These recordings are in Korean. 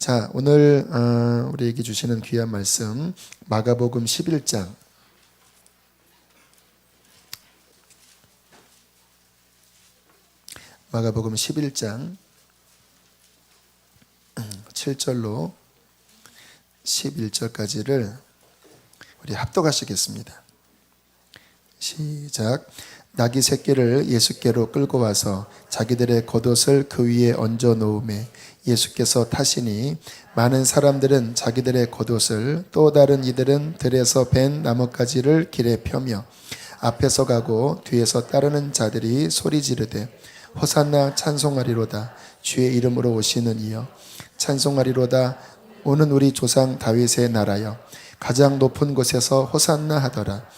자, 오늘 우리에게 주시는 귀한 말씀 마가복음 11장 마가복음 11장 7절로 11절까지를 우리 합독하시겠습니다. 시작. 나귀 새끼를 예수께로 끌고 와서 자기들의 겉옷을 그 위에 얹어 놓음에 예수께서 타시니 많은 사람들은 자기들의 겉옷을 또 다른 이들은 들에서 벤 나뭇가지를 길에 펴며 앞에서 가고 뒤에서 따르는 자들이 소리 지르되 호산나 찬송하리로다. 주의 이름으로 오시는 이여 찬송하리로다. 오는 우리 조상 다윗의 나라여 가장 높은 곳에서 호산나 하더라.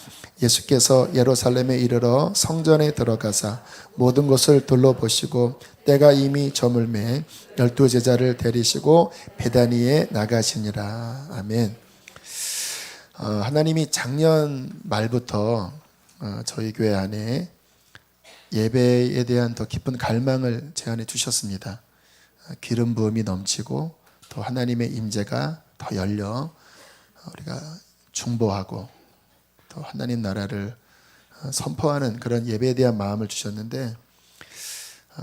예수께서 예루살렘에 이르러 성전에 들어가사 모든 것을 둘러보시고 때가 이미 저물매 12 제자를 데리시고 베다니에 나가시니라. 아멘. 하나님이 작년 말부터 저희 교회 안에 예배에 대한 더 깊은 갈망을 제안해 주셨습니다. 기름 부음이 넘치고 또 하나님의 임재가 더 열려 우리가 중보하고 또 하나님 나라를 선포하는 그런 예배에 대한 마음을 주셨는데,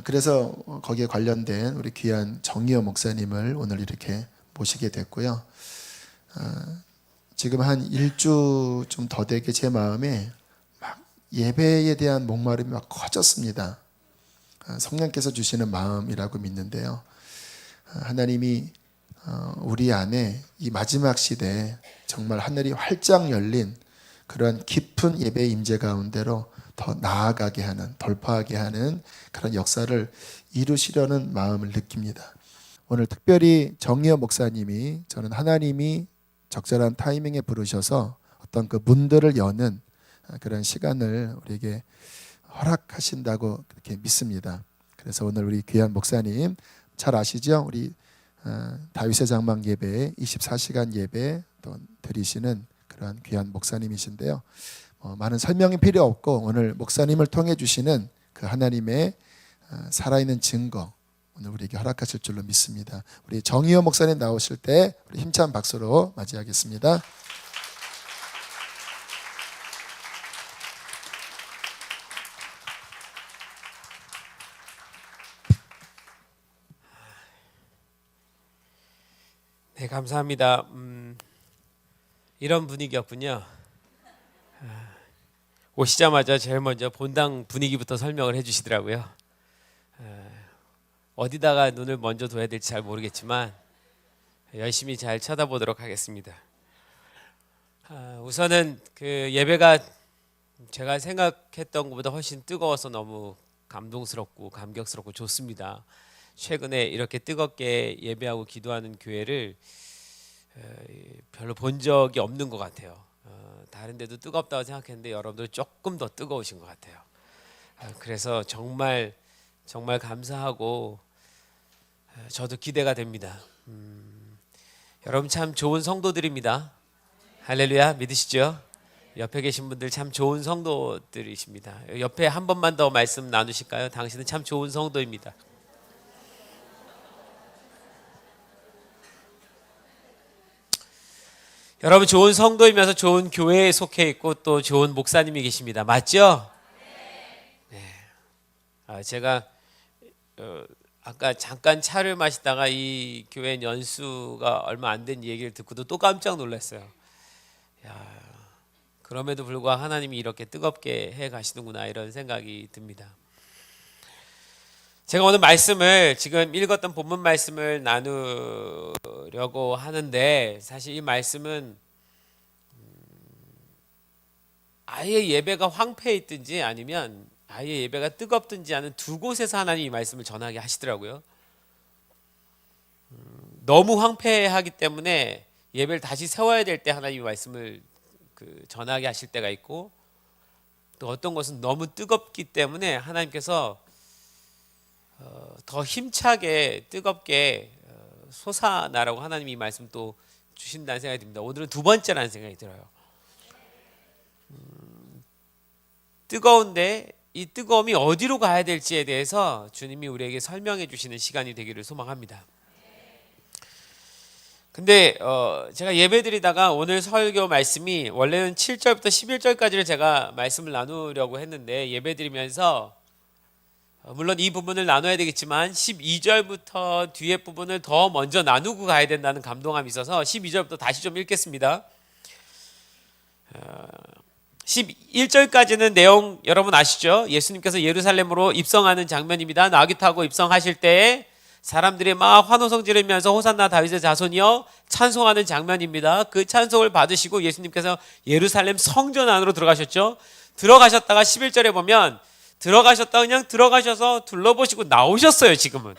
그래서 거기에 관련된 우리 귀한 정의호 목사님을 오늘 이렇게 모시게 됐고요. 지금 한 1주 좀 더 되게 제 마음에 막 예배에 대한 목마름이 막 커졌습니다. 성령께서 주시는 마음이라고 믿는데요. 하나님이 우리 안에 이 마지막 시대에 정말 하늘이 활짝 열린 그런 깊은 예배 임재 가운데로 더 나아가게 하는, 돌파하게 하는 그런 역사를 이루시려는 마음을 느낍니다. 오늘 특별히 정의호 목사님이, 저는 하나님이 적절한 타이밍에 부르셔서 어떤 그 문들을 여는 그런 시간을 우리에게 허락하신다고 그렇게 믿습니다. 그래서 오늘 우리 귀한 목사님 잘 아시죠? 우리 다윗의 장막 예배, 24시간 예배 또 드리시는 그런 귀한 목사님이신데요. 많은 설명이 필요 없고 오늘 목사님을 통해 주시는 그 하나님의 살아있는 증거 오늘 우리에게 허락하실 줄로 믿습니다. 우리 정의호 목사님 나오실 때 우리 힘찬 박수로 맞이하겠습니다. 네, 감사합니다. 이런 분위기였군요. 오시자마자 제일 먼저 본당 분위기부터 설명을 해주시더라고요. 어디다가 눈을 먼저 둬야 될지 잘 모르겠지만 열심히 잘 쳐다보도록 하겠습니다. 우선은 그 예배가 제가 생각했던 것보다 훨씬 뜨거워서 너무 감동스럽고 감격스럽고 좋습니다. 최근에 이렇게 뜨겁게 예배하고 기도하는 교회를 별로 본 적이 없는 것 같아요. 다른 데도 뜨겁다고 생각했는데 여러분들 조금 더 뜨거우신 것 같아요. 그래서 정말 감사하고 저도 기대가 됩니다. 여러분 참 좋은 성도들입니다. 할렐루야, 믿으시죠? 옆에 계신 분들 참 좋은 성도들이십니다. 옆에 한 번만 더 말씀 나누실까요? 당신은 참 좋은 성도입니다. 여러분 좋은 성도이면서 좋은 교회에 속해 있고 또 좋은 목사님이 계십니다. 맞죠? 네. 제가 아까 잠깐 차를 마시다가 이 교회 연수가 얼마 안 된 얘기를 듣고도 또 깜짝 놀랐어요. 그럼에도 불구하고 하나님이 이렇게 뜨겁게 해 가시는구나 이런 생각이 듭니다. 제가 오늘 말씀을 지금 읽었던 본문 말씀을 나누려고 하는데 사실 이 말씀은 아예 예배가 황폐해 있든지 아니면 아예 예배가 뜨겁든지 하는 두 곳에서 하나님이 이 말씀을 전하게 하시더라고요. 너무 황폐하기 때문에 예배를 다시 세워야 될 때 하나님이 말씀을 전하게 하실 때가 있고, 또 어떤 것은 너무 뜨겁기 때문에 하나님께서 더 힘차게 뜨겁게 솟아나라고 하나님이 이 말씀 또 주신다는 생각이 듭니다. 오늘은 두 번째라는 생각이 들어요. 뜨거운데 이 뜨거움이 어디로 가야 될지에 대해서 주님이 우리에게 설명해 주시는 시간이 되기를 소망합니다. 근데 제가 예배드리다가 오늘 설교 말씀이 원래는 7절부터 11절까지를 제가 말씀을 나누려고 했는데 예배드리면서 물론 이 부분을 나눠야 되겠지만 12절부터 뒤에 부분을 더 먼저 나누고 가야 된다는 감동함이 있어서 12절부터 다시 좀 읽겠습니다. 11절까지는 내용 여러분 아시죠? 예수님께서 예루살렘으로 입성하는 장면입니다. 나귀 타고 입성하실 때 사람들이 막 환호성 지르면서 호산나 다윗의 자손이여 찬송하는 장면입니다. 그 찬송을 받으시고 예수님께서 예루살렘 성전 안으로 들어가셨죠. 들어가셨다가 11절에 보면 들어가셨다 그냥 들어가셔서 둘러보시고 나오셨어요. 지금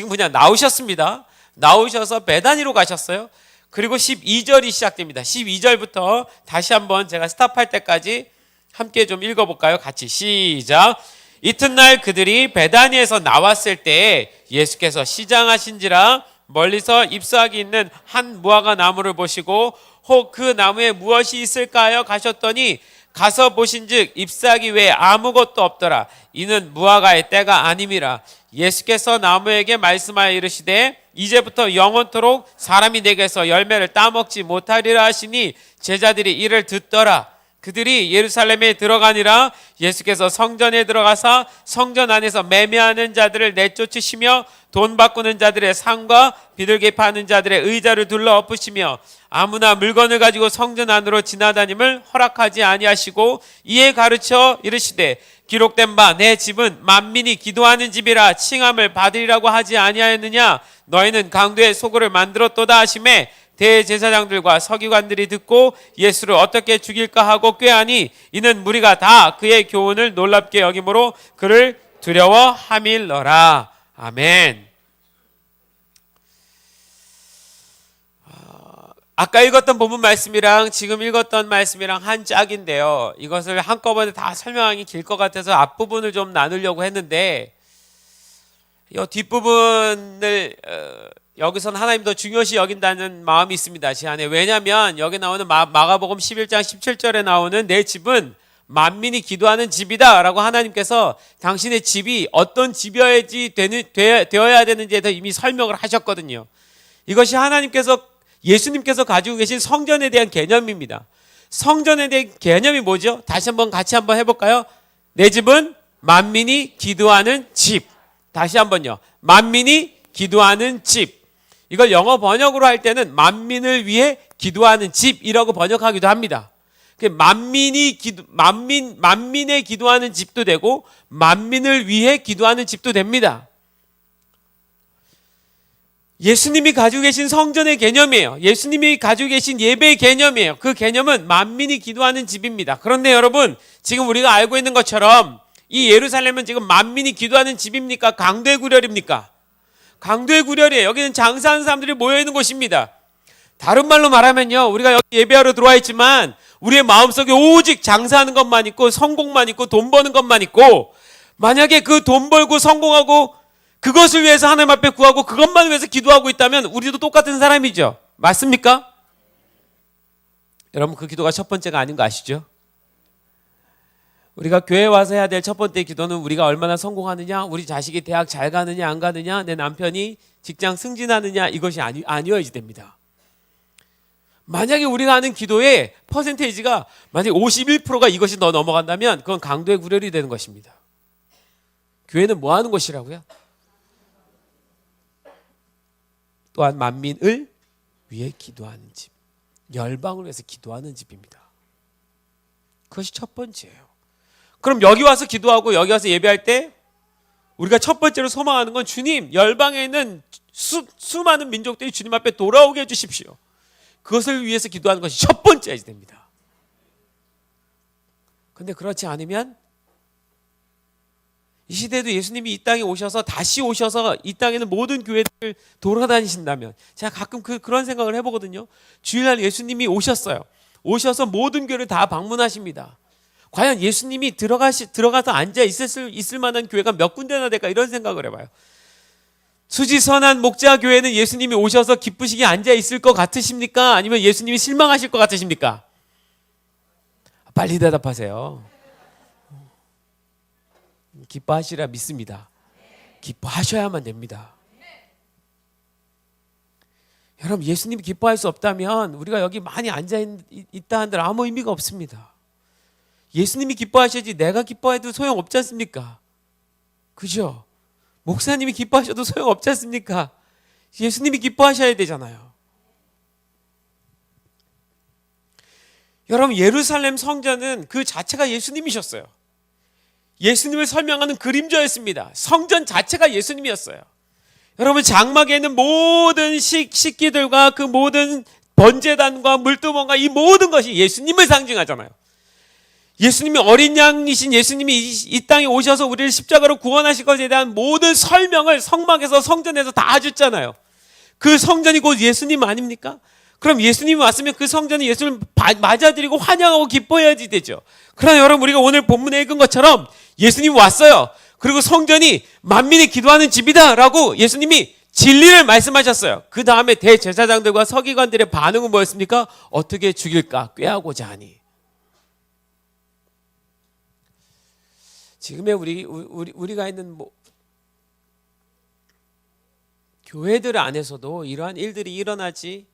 그냥 나오셨습니다. 나오셔서 베다니로 가셨어요. 그리고 12절이 시작됩니다. 12절부터 다시 한번 제가 스탑할 때까지 함께 좀 읽어볼까요? 같이 시작. 이튿날 그들이 베다니에서 나왔을 때 예수께서 시장하신지라 멀리서 잎사귀 있는 한 무화과 나무를 보시고 혹 그 나무에 무엇이 있을까요? 가셨더니 가서 보신즉 잎사귀 외에 아무것도 없더라. 이는 무화과의 때가 아님이라. 예수께서 나무에게 말씀하여 이르시되 이제부터 영원토록 사람이 내게서 열매를 따먹지 못하리라 하시니 제자들이 이를 듣더라. 그들이 예루살렘에 들어가니라. 예수께서 성전에 들어가사 성전 안에서 매매하는 자들을 내쫓으시며 돈 바꾸는 자들의 상과 비둘기 파는 자들의 의자를 둘러 엎으시며 아무나 물건을 가지고 성전 안으로 지나다님을 허락하지 아니하시고 이에 가르쳐 이르시되 기록된 바 내 집은 만민이 기도하는 집이라 칭함을 받으리라고 하지 아니하였느냐. 너희는 강도의 소굴을 만들었도다 하시매 대제사장들과 서기관들이 듣고 예수를 어떻게 죽일까 하고 꾀하니 이는 무리가 다 그의 교훈을 놀랍게 여김으로 그를 두려워함일러라. 아멘. 아까 읽었던 본문 말씀이랑 지금 읽었던 말씀이랑 한 짝인데요. 이것을 한꺼번에 다 설명하기 길 것 같아서 앞부분을 좀 나누려고 했는데 이 뒷부분을 여기서는 하나님 더 중요시 여긴다는 마음이 있습니다. 제 안에. 왜냐하면 여기 나오는 마가복음 11장 17절에 나오는 내 집은 만민이 기도하는 집이다 라고 하나님께서 당신의 집이 어떤 집이어야지 되어야 되는지에 대해서 이미 설명을 하셨거든요. 이것이 예수님께서 가지고 계신 성전에 대한 개념입니다. 성전에 대한 개념이 뭐죠? 다시 한번 같이 한번 해볼까요? 내 집은 만민이 기도하는 집. 다시 한번요. 만민이 기도하는 집. 이걸 영어 번역으로 할 때는 만민을 위해 기도하는 집이라고 번역하기도 합니다. 만민의 기도하는 집도 되고 만민을 위해 기도하는 집도 됩니다. 예수님이 가지고 계신 성전의 개념이에요. 예수님이 가지고 계신 예배의 개념이에요. 그 개념은 만민이 기도하는 집입니다. 그런데 여러분, 지금 우리가 알고 있는 것처럼 이 예루살렘은 지금 만민이 기도하는 집입니까? 강도의 구렬입니까? 강도의 구렬이에요. 여기는 장사하는 사람들이 모여있는 곳입니다. 다른 말로 말하면요, 우리가 여기 예배하러 들어와 있지만 우리의 마음속에 오직 장사하는 것만 있고 성공만 있고 돈 버는 것만 있고, 만약에 그 돈 벌고 성공하고 그것을 위해서 하나님 앞에 구하고 그것만 위해서 기도하고 있다면 우리도 똑같은 사람이죠. 맞습니까? 여러분, 그 기도가 첫 번째가 아닌 거 아시죠? 우리가 교회 와서 해야 될 첫 번째 기도는 우리가 얼마나 성공하느냐, 우리 자식이 대학 잘 가느냐 안 가느냐, 내 남편이 직장 승진하느냐, 이것이 아니어야지 됩니다. 만약에 우리가 하는 기도의 퍼센테이지가 만약에 51%가 이것이 넘어간다면 그건 강도의 구렬이 되는 것입니다. 교회는 뭐 하는 것이라고요? 또한 만민을 위해 기도하는 집, 열방을 위해서 기도하는 집입니다. 그것이 첫 번째예요. 그럼 여기 와서 기도하고 여기 와서 예배할 때 우리가 첫 번째로 소망하는 건 주님, 열방에 있는 수많은 민족들이 주님 앞에 돌아오게 해주십시오. 그것을 위해서 기도하는 것이 첫 번째야 됩니다. 그런데 그렇지 않으면 이 시대에도 예수님이 이 땅에 오셔서 다시 오셔서 이 땅에는 모든 교회들을 돌아다니신다면, 제가 가끔 그런 생각을 해보거든요. 주일날 예수님이 오셨어요. 오셔서 모든 교회를 다 방문하십니다. 과연 예수님이 들어가서 앉아 있을 만한 교회가 몇 군데나 될까, 이런 생각을 해봐요. 수지선한 목자교회는 예수님이 오셔서 기쁘시게 앉아 있을 것 같으십니까? 아니면 예수님이 실망하실 것 같으십니까? 빨리 대답하세요. 기뻐하시라 믿습니다. 기뻐하셔야만 됩니다. 여러분, 예수님이 기뻐할 수 없다면 우리가 여기 많이 앉아있다 한들 아무 의미가 없습니다. 예수님이 기뻐하셔야지 내가 기뻐해도 소용없지 않습니까? 그죠? 목사님이 기뻐하셔도 소용없지 않습니까? 예수님이 기뻐하셔야 되잖아요. 여러분, 예루살렘 성전은 그 자체가 예수님이셨어요. 예수님을 설명하는 그림자였습니다. 성전 자체가 예수님이었어요. 여러분, 장막에 있는 모든 식기들과 그 모든 번제단과 물두멍과 이 모든 것이 예수님을 상징하잖아요. 예수님이 어린 양이신 예수님이 이 땅에 오셔서 우리를 십자가로 구원하실 것에 대한 모든 설명을 성막에서 성전에서 다 해줬잖아요. 그 성전이 곧 예수님 아닙니까? 그럼 예수님이 왔으면 그 성전은 예수님을 맞아들이고 환영하고 기뻐해야지 되죠. 그러나 여러분, 우리가 오늘 본문에 읽은 것처럼 예수님이 왔어요. 그리고 성전이 만민이 기도하는 집이다 라고 예수님이 진리를 말씀하셨어요. 그 다음에 대제사장들과 서기관들의 반응은 뭐였습니까? 어떻게 죽일까 꾀하고자 하니. 지금의 우리가 있는 교회들 안에서도 이러한 일들이 일어나지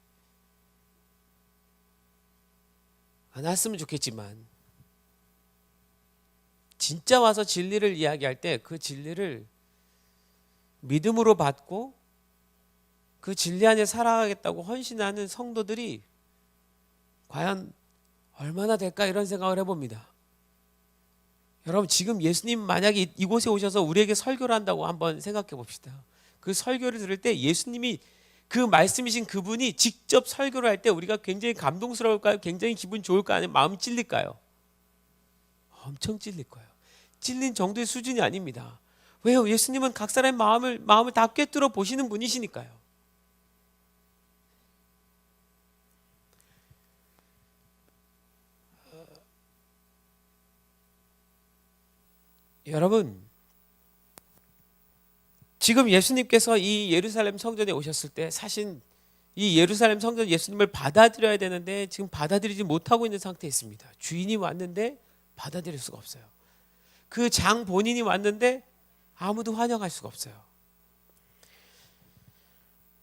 않았으면 좋겠지만, 진짜 와서 진리를 이야기할 때 그 진리를 믿음으로 받고 그 진리 안에 살아가겠다고 헌신하는 성도들이 과연 얼마나 될까, 이런 생각을 해봅니다. 여러분, 지금 예수님 만약에 이곳에 오셔서 우리에게 설교를 한다고 한번 생각해 봅시다. 그 설교를 들을 때 예수님이 그 말씀이신 그분이 직접 설교를 할 때 우리가 굉장히 감동스러울까요? 굉장히 기분 좋을까요? 아니면 마음 찔릴까요? 엄청 찔릴 거예요. 찔린 정도의 수준이 아닙니다. 왜요? 예수님은 각 사람의 마음을 다 꿰뚫어 보시는 분이시니까요. 여러분, 지금 예수님께서 이 예루살렘 성전에 오셨을 때 사실 이 예루살렘 성전 예수님을 받아들여야 되는데 지금 받아들이지 못하고 있는 상태에 있습니다. 주인이 왔는데 받아들일 수가 없어요. 그 장 본인이 왔는데 아무도 환영할 수가 없어요.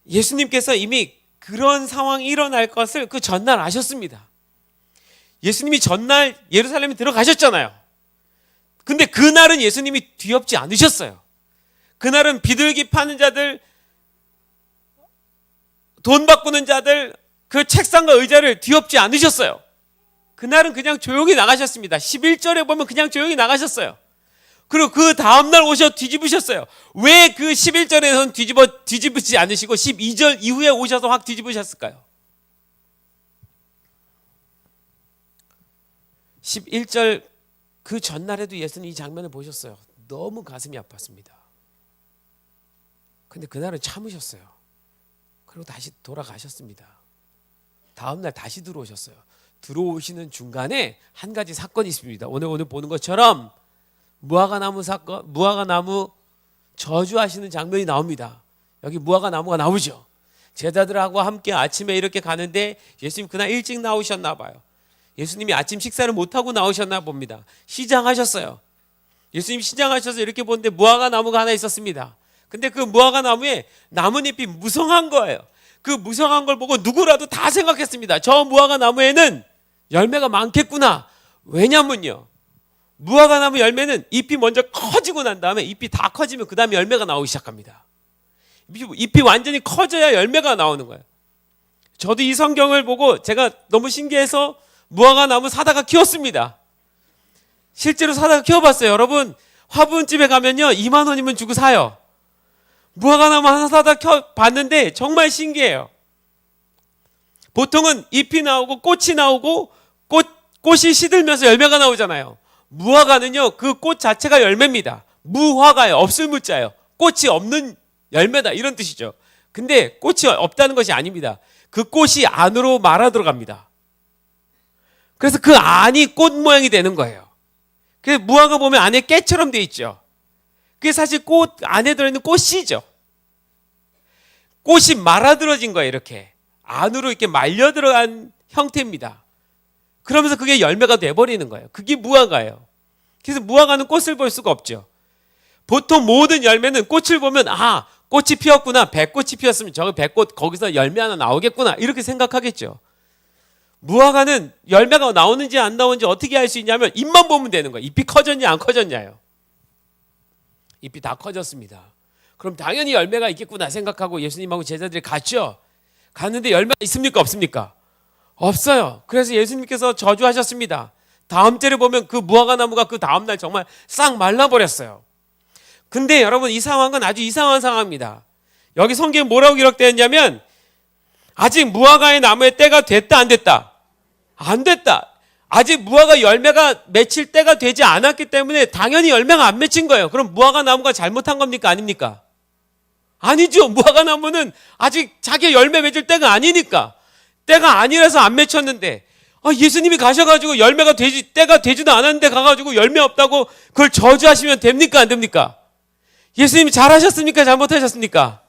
예수님께서 이미 그런 상황이 일어날 것을 그 전날 아셨습니다. 예수님이 전날 예루살렘에 들어가셨잖아요. 근데 그날은 예수님이 뒤엎지 않으셨어요. 그날은 비둘기 파는 자들, 돈 바꾸는 자들, 그 책상과 의자를 뒤엎지 않으셨어요. 그날은 그냥 조용히 나가셨습니다. 11절에 보면 그냥 조용히 나가셨어요. 그리고 그 다음날 오셔 뒤집으셨어요. 왜 그 11절에서는 뒤집으지 않으시고 12절 이후에 오셔서 확 뒤집으셨을까요? 11절 그 전날에도 예수님 이 장면을 보셨어요. 너무 가슴이 아팠습니다. 근데 그날은 참으셨어요. 그리고 다시 돌아가셨습니다. 다음날 다시 들어오셨어요. 들어오시는 중간에 한 가지 사건이 있습니다. 오늘 보는 것처럼 무화과나무 사건, 무화과나무 저주하시는 장면이 나옵니다. 여기 무화과나무가 나오죠. 제자들하고 함께 아침에 이렇게 가는데 예수님 그날 일찍 나오셨나 봐요. 예수님이 아침 식사를 못하고 나오셨나 봅니다. 시장하셨어요. 예수님 시장하셔서 이렇게 보는데 무화과나무가 하나 있었습니다. 근데 그 무화과나무에 나뭇잎이 무성한 거예요. 그 무성한 걸 보고 누구라도 다 생각했습니다. 저 무화과나무에는 열매가 많겠구나. 왜냐면요, 무화과나무 열매는 잎이 먼저 커지고 난 다음에 잎이 다 커지면 그 다음에 열매가 나오기 시작합니다. 잎이 완전히 커져야 열매가 나오는 거예요. 저도 이 성경을 보고 제가 너무 신기해서 무화과나무 사다가 키웠습니다. 실제로 사다가 키워봤어요. 여러분, 화분집에 가면요 2만 원이면 주고 사요. 무화과나무 하나 사다 켜봤는데 정말 신기해요. 보통은 잎이 나오고 꽃이 나오고 꽃이 시들면서 열매가 나오잖아요. 무화과는요 그 꽃 자체가 열매입니다. 무화과예요. 없을 무자예요. 꽃이 없는 열매다 이런 뜻이죠. 근데 꽃이 없다는 것이 아닙니다. 그 꽃이 안으로 말아 들어갑니다. 그래서 그 안이 꽃 모양이 되는 거예요. 그래서 무화과 보면 안에 깨처럼 돼 있죠. 그게 사실 꽃 안에 들어있는 꽃씨죠. 꽃이 말아들어진 거예요. 이렇게 안으로 이렇게 말려 들어간 형태입니다. 그러면서 그게 열매가 돼버리는 거예요. 그게 무화과예요. 그래서 무화과는 꽃을 볼 수가 없죠. 보통 모든 열매는 꽃을 보면 꽃이 피었구나. 백꽃이 피었으면 저 백꽃 거기서 열매 하나 나오겠구나. 이렇게 생각하겠죠. 무화과는 열매가 나오는지 안 나오는지 어떻게 알 수 있냐면 잎만 보면 되는 거예요. 잎이 커졌냐 안 커졌냐요. 잎이 다 커졌습니다. 그럼 당연히 열매가 있겠구나 생각하고 예수님하고 제자들이 갔죠. 갔는데 열매가 있습니까 없습니까? 없어요. 그래서 예수님께서 저주하셨습니다. 다음 절에 보면 그 무화과 나무가 그 다음날 정말 싹 말라버렸어요. 근데 여러분 이 상황은 아주 이상한 상황입니다. 여기 성경에 뭐라고 기록되어 있냐면 아직 무화과의 나무의 때가 됐다 안 됐다? 안 됐다. 아직 무화과 열매가 맺힐 때가 되지 않았기 때문에 당연히 열매가 안 맺힌 거예요. 그럼 무화과 나무가 잘못한 겁니까 아닙니까? 아니죠. 무화과 나무는 아직 자기 열매 맺을 때가 아니니까. 때가 아니라서 안 맺혔는데 예수님이 가셔가지고 열매가 때가 되지도 않았는데 가가지고 열매 없다고 그걸 저주하시면 됩니까 안 됩니까? 예수님이 잘하셨습니까 잘못하셨습니까?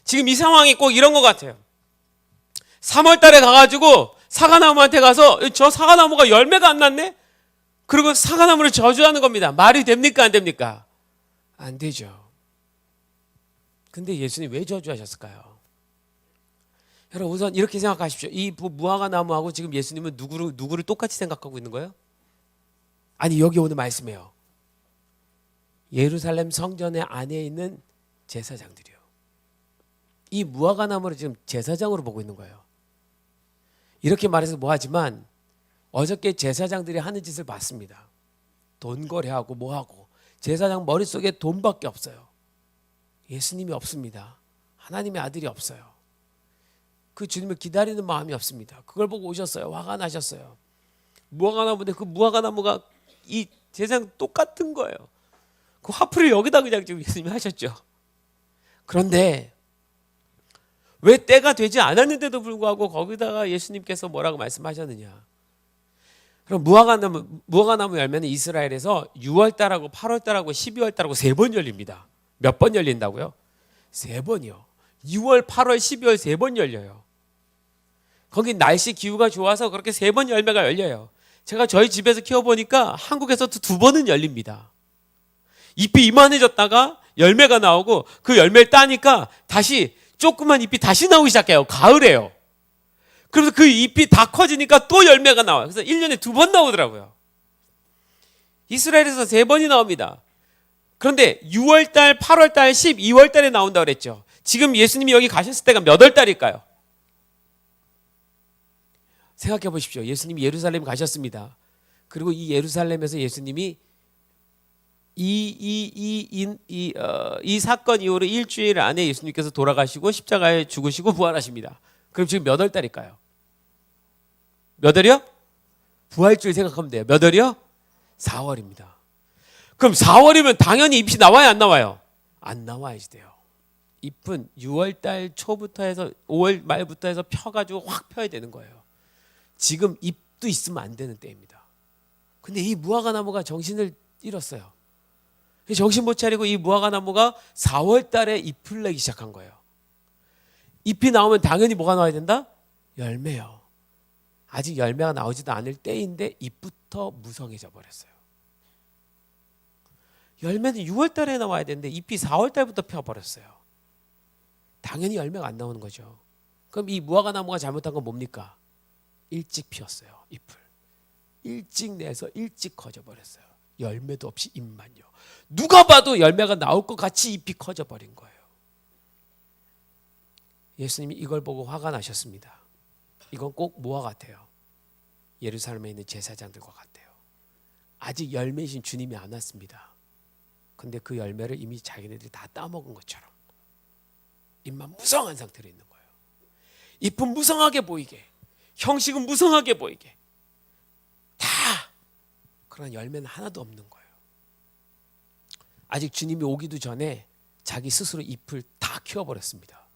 지금 이 상황이 꼭 이런 것 같아요. 3월 달에 가가지고 사과나무한테 가서 저 사과나무가 열매가 안 났네? 그리고 사과나무를 저주하는 겁니다. 말이 됩니까 안 됩니까? 안 되죠. 근데 예수님 왜 저주하셨을까요? 여러분 우선 이렇게 생각하십시오. 이 무화과 나무하고 지금 예수님은 누구를 똑같이 생각하고 있는 거예요? 아니 여기 오늘 말씀해요. 예루살렘 성전의 안에 있는 제사장들이요. 이 무화과 나무를 지금 제사장으로 보고 있는 거예요. 이렇게 말해서 뭐하지만 어저께 제사장들이 하는 짓을 봤습니다. 돈 거래하고 뭐하고 제사장 머릿속에 돈밖에 없어요. 예수님이 없습니다. 하나님의 아들이 없어요. 그 주님을 기다리는 마음이 없습니다. 그걸 보고 오셨어요. 화가 나셨어요. 무화과 나무인데 그 무화과 나무가 이 제사장 똑같은 거예요. 그 화풀이를 여기다 그냥 지금 예수님이 하셨죠. 그런데 왜 때가 되지 않았는데도 불구하고 거기다가 예수님께서 뭐라고 말씀하셨느냐. 그럼 무화과나무 열매는 이스라엘에서 6월달하고 8월달하고 12월달하고 3번 열립니다. 몇 번 열린다고요? 3번이요. 6월, 8월, 12월 3번 열려요. 거기 날씨 기후가 좋아서 그렇게 3번 열매가 열려요. 제가 저희 집에서 키워보니까 한국에서도 2번은 열립니다. 잎이 이만해졌다가 열매가 나오고 그 열매를 따니까 다시 조그만 잎이 다시 나오기 시작해요. 가을에요. 그래서 그 잎이 다 커지니까 또 열매가 나와요. 그래서 1년에 2번 나오더라고요. 이스라엘에서 3번이 나옵니다. 그런데 6월달, 8월달, 12월달에 나온다고 그랬죠. 지금 예수님이 여기 가셨을 때가 몇 월달일까요? 생각해 보십시오. 예수님이 예루살렘 가셨습니다. 그리고 이 예루살렘에서 예수님이 이 사건 이후로 일주일 안에 예수님께서 돌아가시고 십자가에 죽으시고 부활하십니다. 그럼 지금 몇 월달일까요? 몇 월이요? 부활주일 생각하면 돼요. 몇 월이요? 4월입니다. 그럼 4월이면 당연히 잎이 나와요 안 나와요? 안 나와야지 돼요. 잎은 6월달 초부터 해서 5월 말부터 해서 펴가지고 확 펴야 되는 거예요. 지금 잎도 있으면 안 되는 때입니다. 근데 이 무화과 나무가 정신을 잃었어요. 정신 못 차리고 이 무화과 나무가 4월 달에 잎을 내기 시작한 거예요. 잎이 나오면 당연히 뭐가 나와야 된다? 열매요. 아직 열매가 나오지도 않을 때인데 잎부터 무성해져 버렸어요. 열매는 6월 달에 나와야 되는데 잎이 4월 달부터 펴버렸어요. 당연히 열매가 안 나오는 거죠. 그럼 이 무화과 나무가 잘못한 건 뭡니까? 일찍 피웠어요. 잎을. 일찍 내서 일찍 커져 버렸어요. 열매도 없이 잎만요. 누가 봐도 열매가 나올 것 같이 잎이 커져 버린 거예요. 예수님이 이걸 보고 화가 나셨습니다. 이건 꼭 뭐와 같아요? 예루살렘에 있는 제사장들과 같아요. 아직 열매이신 주님이 안 왔습니다. 근데 그 열매를 이미 자기네들이 다 따먹은 것처럼 잎만 무성한 상태로 있는 거예요. 잎은 무성하게 보이게, 형식은 무성하게 보이게 다 그런 열매는 하나도 없는 거예요. 아직 주님이 오기도 전에 자기 스스로 잎을 다 키워버렸습니다.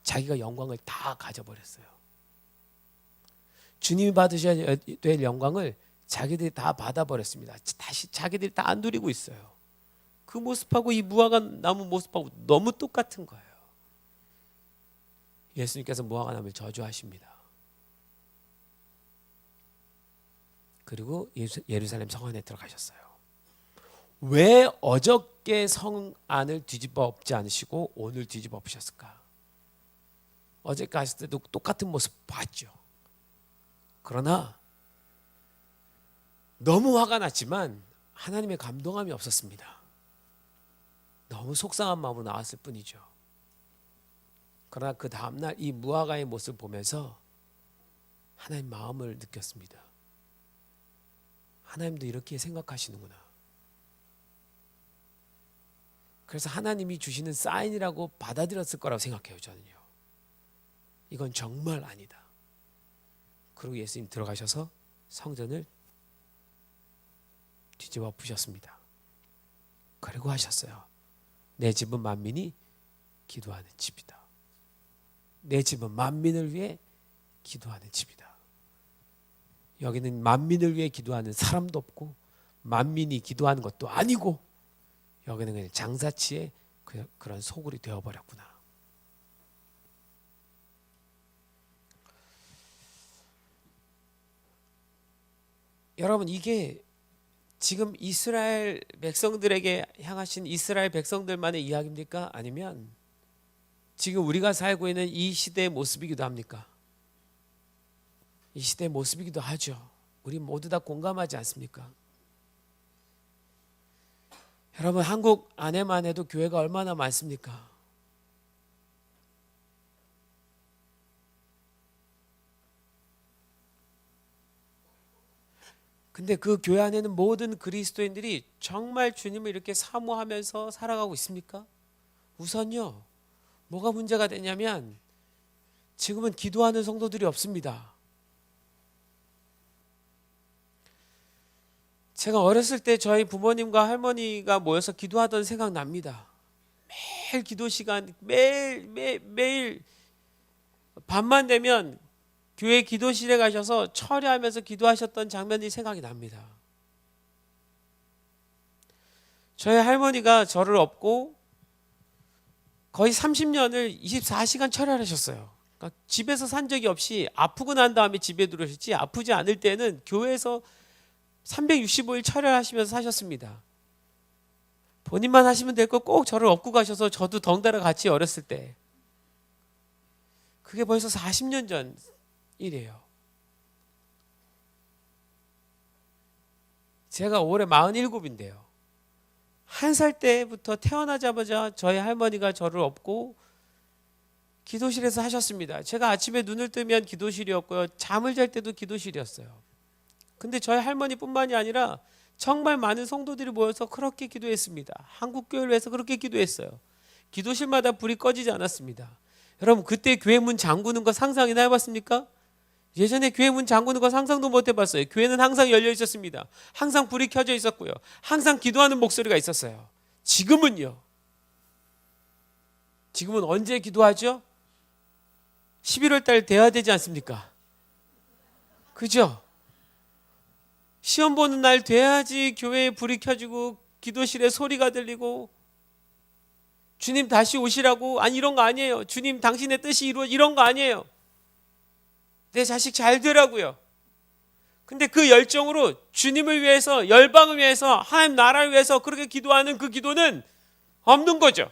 자기가 영광을 다 가져버렸어요. 주님이 받으셔야 될 영광을 자기들이 다 받아버렸습니다. 다시 자기들이 다 안 누리고 있어요. 그 모습하고 이 무화과 나무 모습하고 너무 똑같은 거예요. 예수님께서 무화과 나무를 저주하십니다. 그리고 예루살렘 성안에 들어가셨어요. 왜 어저께 성 안을 뒤집어 엎지 않으시고 오늘 뒤집어 엎으셨을까? 어제 갔을 때도 똑같은 모습 봤죠. 그러나 너무 화가 났지만 하나님의 감동함이 없었습니다. 너무 속상한 마음으로 나왔을 뿐이죠. 그러나 그 다음날 이 무화과의 모습을 보면서 하나님 마음을 느꼈습니다. 하나님도 이렇게 생각하시는구나. 그래서 하나님이 주시는 사인이라고 받아들였을 거라고 생각해요. 저는요. 이건 정말 아니다. 그리고 예수님 들어가셔서 성전을 뒤집어 엎으셨습니다. 그리고 하셨어요. 내 집은 만민이 기도하는 집이다. 내 집은 만민을 위해 기도하는 집이다. 여기는 만민을 위해 기도하는 사람도 없고 만민이 기도하는 것도 아니고 여기는 그냥 장사치의 그런 소굴이 되어버렸구나. 여러분, 이게 지금 이스라엘 백성들에게 향하신 이스라엘 백성들만의 이야기입니까? 아니면 지금 우리가 살고 있는 이 시대의 모습이기도 합니까? 이 시대의 모습이기도 하죠. 우리 모두 다 공감하지 않습니까? 여러분, 한국 안에만 해도 교회가 얼마나 많습니까? 근데 그 교회 안에는 모든 그리스도인들이 정말 주님을 이렇게 사모하면서 살아가고 있습니까? 우선요, 뭐가 문제가 되냐면 지금은 기도하는 성도들이 없습니다. 제가 어렸을 때 저희 부모님과 할머니가 모여서 기도하던 생각 납니다. 매일 기도 시간, 매일 밤만 되면 교회 기도실에 가셔서 철야하면서 기도하셨던 장면이 생각이 납니다. 저희 할머니가 저를 업고 거의 30년을 24시간 철야를 하셨어요. 그러니까 집에서 산 적이 없이 아프고 난 다음에 집에 들어오셨지, 아프지 않을 때는 교회에서 365일 철야하시면서 사셨습니다. 본인만 하시면 될 거 꼭 저를 업고 가셔서 저도 덩달아 같이 어렸을 때. 그게 벌써 40년 전 일이에요. 제가 올해 47인데요. 1살 때부터 태어나자마자 저희 할머니가 저를 업고 기도실에서 하셨습니다. 제가 아침에 눈을 뜨면 기도실이었고요. 잠을 잘 때도 기도실이었어요. 근데 저희 할머니뿐만이 아니라 정말 많은 성도들이 모여서 그렇게 기도했습니다. 한국교회를 위해서 그렇게 기도했어요. 기도실마다 불이 꺼지지 않았습니다. 여러분, 그때 교회 문 잠그는 거 상상이나 해봤습니까? 예전에 교회 문 잠그는 거 상상도 못 해봤어요. 교회는 항상 열려 있었습니다. 항상 불이 켜져 있었고요. 항상 기도하는 목소리가 있었어요. 지금은요? 지금은 언제 기도하죠? 11월 달 돼야 되지 않습니까? 그죠? 시험 보는 날 돼야지 교회에 불이 켜지고 기도실에 소리가 들리고 주님 다시 오시라고, 아니 이런 거 아니에요. 주님 당신의 뜻이 이런 거 아니에요. 내 자식 잘 되라고요. 근데 그 열정으로 주님을 위해서, 열방을 위해서, 하나님 나라를 위해서 그렇게 기도하는 그 기도는 없는 거죠.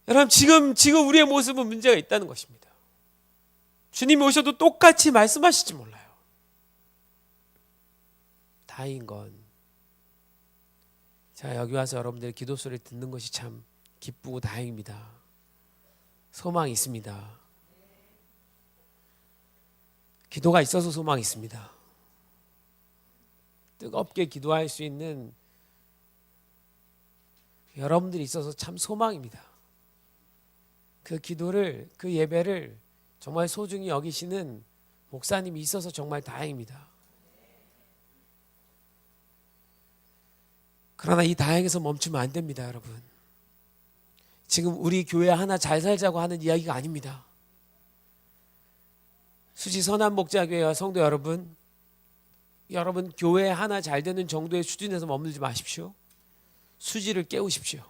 여러분, 지금 우리의 모습은 문제가 있다는 것입니다. 주님이 오셔도 똑같이 말씀하실지 몰라요. 다행인 건, 자, 여기 와서 여러분들의 기도 소리를 듣는 것이 참 기쁘고 다행입니다. 소망이 있습니다. 기도가 있어서 소망이 있습니다. 뜨겁게 기도할 수 있는 여러분들이 있어서 참 소망입니다. 그 기도를, 그 예배를 정말 소중히 여기시는 목사님이 있어서 정말 다행입니다. 그러나 이 다행에서 멈추면 안 됩니다, 여러분. 지금 우리 교회 하나 잘 살자고 하는 이야기가 아닙니다. 수지 선한목자교회와 성도 여러분, 여러분 교회 하나 잘 되는 정도의 수준에서 머물지 마십시오. 수지를 깨우십시오.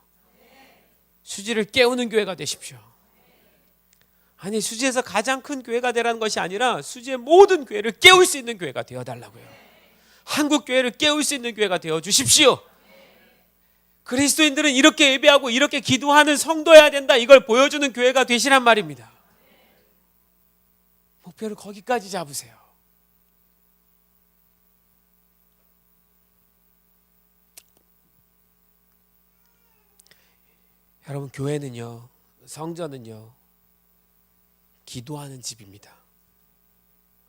수지를 깨우는 교회가 되십시오. 아니, 수지에서 가장 큰 교회가 되라는 것이 아니라 수지의 모든 교회를 깨울 수 있는 교회가 되어달라고요. 한국 교회를 깨울 수 있는 교회가 되어 주십시오. 그리스도인들은 이렇게 예배하고 이렇게 기도하는 성도여야 된다, 이걸 보여주는 교회가 되시란 말입니다. 목표를 거기까지 잡으세요. 여러분, 교회는요, 성전은요, 기도하는 집입니다.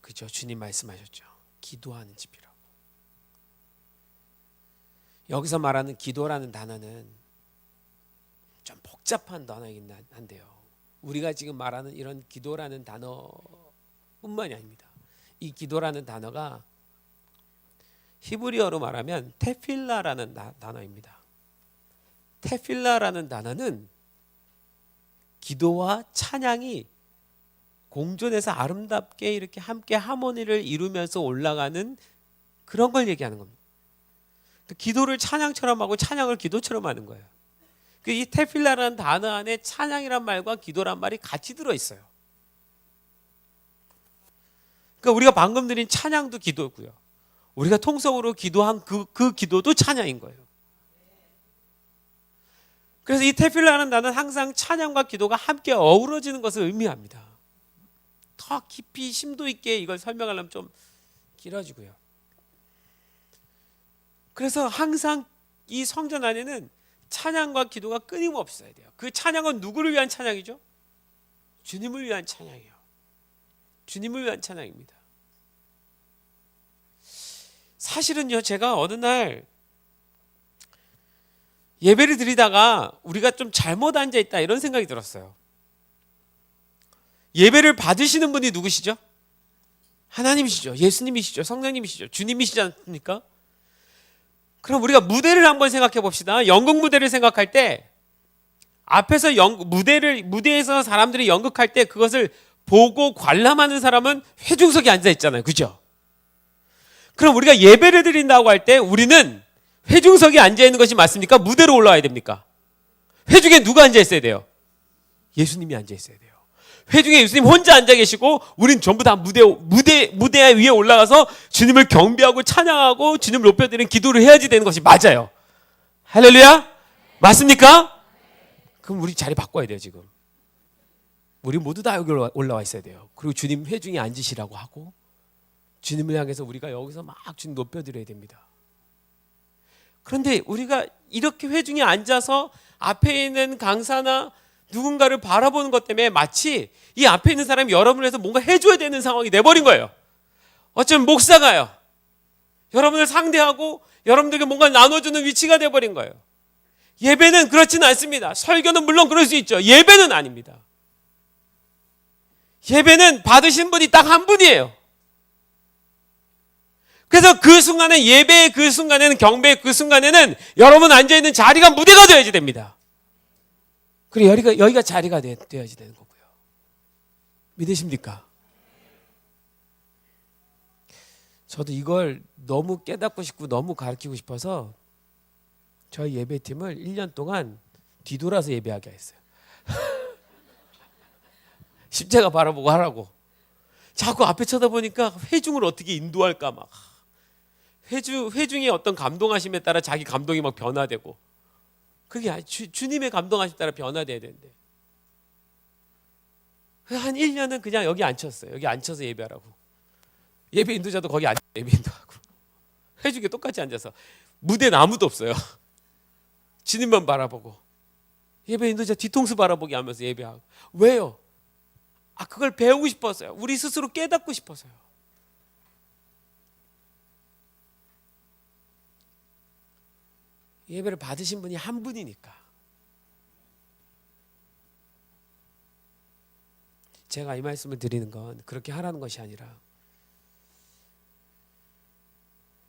그죠? 주님 말씀하셨죠. 기도하는 집이라고. 여기서 말하는 기도라는 단어는 좀 복잡한 단어이긴 한데요, 우리가 지금 말하는 이런 기도라는 단어뿐만이 아닙니다. 이 기도라는 단어가 히브리어로 말하면 테필라라는 단어입니다. 테필라라는 단어는 기도와 찬양이 공존해서 아름답게 이렇게 함께 하모니를 이루면서 올라가는 그런 걸 얘기하는 겁니다. 기도를 찬양처럼 하고 찬양을 기도처럼 하는 거예요. 이 테필라라는 단어 안에 찬양이란 말과 기도란 말이 같이 들어있어요. 그러니까 우리가 방금 드린 찬양도 기도고요, 우리가 통성으로 기도한 그 기도도 찬양인 거예요. 그래서 이 테필라라는 단어는 항상 찬양과 기도가 함께 어우러지는 것을 의미합니다. 더 깊이 심도 있게 이걸 설명하려면 좀 길어지고요. 그래서 항상 이 성전 안에는 찬양과 기도가 끊임없이 있어야 돼요. 그 찬양은 누구를 위한 찬양이죠? 주님을 위한 찬양이에요. 주님을 위한 찬양입니다. 사실은요, 제가 어느 날 예배를 드리다가 우리가 좀 잘못 앉아있다 이런 생각이 들었어요. 예배를 받으시는 분이 누구시죠? 하나님이시죠. 예수님이시죠. 성령님이시죠. 주님이시지 않습니까? 그럼 우리가 무대를 한번 생각해 봅시다. 연극 무대를 생각할 때 앞에서 무대에서 사람들이 연극할 때 그것을 보고 관람하는 사람은 회중석에 앉아 있잖아요. 그죠? 그럼 우리가 예배를 드린다고 할 때 우리는 회중석에 앉아 있는 것이 맞습니까? 무대로 올라와야 됩니까? 회중에 누가 앉아 있어야 돼요? 예수님이 앉아 있어야 돼요. 회중에 예수님 혼자 앉아 계시고 우린 전부 다 무대 위에 올라가서 주님을 경배하고 찬양하고 주님을 높여드리는 기도를 해야지 되는 것이 맞아요. 할렐루야? 맞습니까? 그럼 우리 자리 바꿔야 돼요. 지금 우리 모두 다 여기 올라와 있어야 돼요. 그리고 주님 회중에 앉으시라고 하고 주님을 향해서 우리가 여기서 막 주님 높여드려야 됩니다. 그런데 우리가 이렇게 회중에 앉아서 앞에 있는 강사나 누군가를 바라보는 것 때문에 마치 이 앞에 있는 사람이 여러분을 위해서 뭔가 해줘야 되는 상황이 돼버린 거예요. 어쩌면 목사가요, 여러분을 상대하고 여러분들에게 뭔가 나눠주는 위치가 돼버린 거예요. 예배는 그렇지는 않습니다. 설교는 물론 그럴 수 있죠. 예배는 아닙니다. 예배는 받으신 분이 딱 한 분이에요. 그래서 그 순간에, 예배의 그 순간에는, 경배의 그 순간에는 여러분 앉아있는 자리가 무대가 되어야지 됩니다. 그리고 여기가 자리가 되어야지 되는 거고요. 믿으십니까? 저도 이걸 너무 깨닫고 싶고 너무 가르치고 싶어서 저희 예배팀을 1년 동안 뒤돌아서 예배하게 했어요. 십자가 바라보고 하라고. 자꾸 앞에 쳐다보니까 회중을 어떻게 인도할까 막. 회중의 어떤 감동하심에 따라 자기 감동이 막 변화되고, 그게 주님의 감동하심에 따라 변화돼야 되는데, 한 1년은 그냥 여기 앉혔어요. 여기 앉혀서 예배하라고. 예배 인도자도 거기 앉아 예배 인도하고, 회중에 똑같이 앉아서. 무대는 아무도 없어요. 주님만 바라보고 예배 인도자 뒤통수 바라보기 하면서 예배하고. 왜요? 그걸 배우고 싶었어요. 우리 스스로 깨닫고 싶어서요. 예배를 받으신 분이 한 분이니까. 제가 이 말씀을 드리는 건 그렇게 하라는 것이 아니라,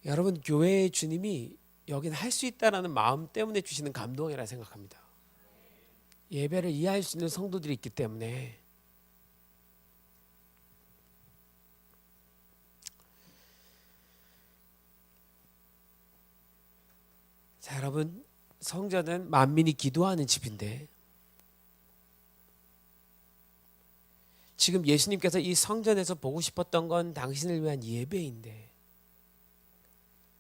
여러분 교회의 주님이 여기는 할 수 있다라는 마음 때문에 주시는 감동이라 생각합니다. 예배를 이해할 수 있는 성도들이 있기 때문에. 자, 여러분, 성전은 만민이 기도하는 집인데, 지금 예수님께서 이 성전에서 보고 싶었던 건 당신을 위한 예배인데,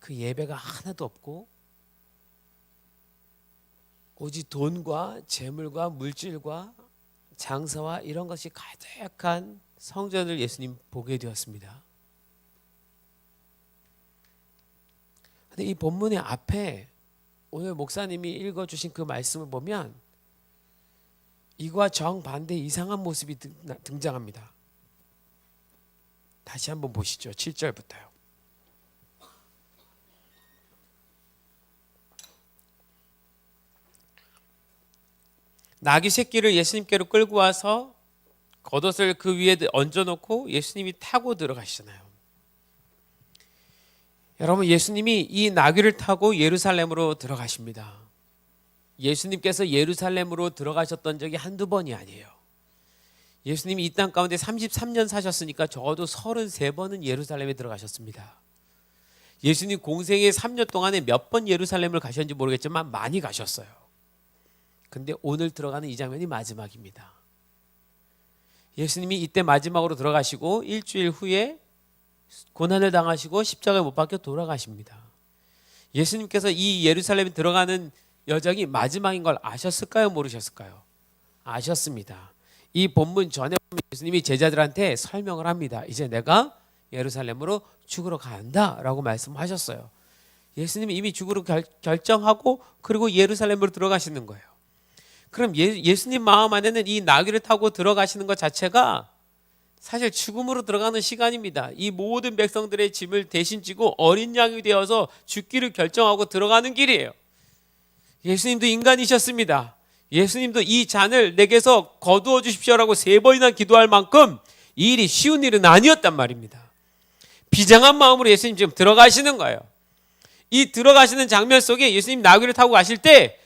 그 예배가 하나도 없고 오직 돈과 재물과 물질과 장사와 이런 것이 가득한 성전을 예수님 보게 되었습니다. 근데 이 본문의 앞에 오늘 목사님이 읽어주신 그 말씀을 보면 이와 정반대 이상한 모습이 등장합니다. 다시 한번 보시죠. 7절부터요. 나귀 새끼를 예수님께로 끌고 와서 겉옷을 그 위에 얹어놓고 예수님이 타고 들어가시잖아요. 여러분, 예수님이 이 나귀를 타고 예루살렘으로 들어가십니다. 예수님께서 예루살렘으로 들어가셨던 적이 한두 번이 아니에요. 예수님이 이 땅 가운데 33년 사셨으니까 적어도 33번은 예루살렘에 들어가셨습니다. 예수님 공생의 3년 동안에 몇 번 예루살렘을 가셨는지 모르겠지만 많이 가셨어요. 근데 오늘 들어가는 이 장면이 마지막입니다. 예수님이 이때 마지막으로 들어가시고 일주일 후에 고난을 당하시고 십자가에 못 박혀 돌아가십니다. 예수님께서 이 예루살렘에 들어가는 여정이 마지막인 걸 아셨을까요? 모르셨을까요? 아셨습니다. 이 본문 전에 예수님이 제자들한테 설명을 합니다. 이제 내가 예루살렘으로 죽으러 간다라고 말씀하셨어요. 예수님이 이미 죽으러 결정하고 그리고 예루살렘으로 들어가시는 거예요. 그럼 예수님 마음 안에는 이 나귀를 타고 들어가시는 것 자체가 사실 죽음으로 들어가는 시간입니다. 이 모든 백성들의 짐을 대신 지고 어린 양이 되어서 죽기를 결정하고 들어가는 길이에요. 예수님도 인간이셨습니다. 예수님도 이 잔을 내게서 거두어 주십시오라고 3번이나 기도할 만큼 이 일이 쉬운 일은 아니었단 말입니다. 비장한 마음으로 예수님 지금 들어가시는 거예요. 이 들어가시는 장면 속에 예수님 나귀를 타고 가실 때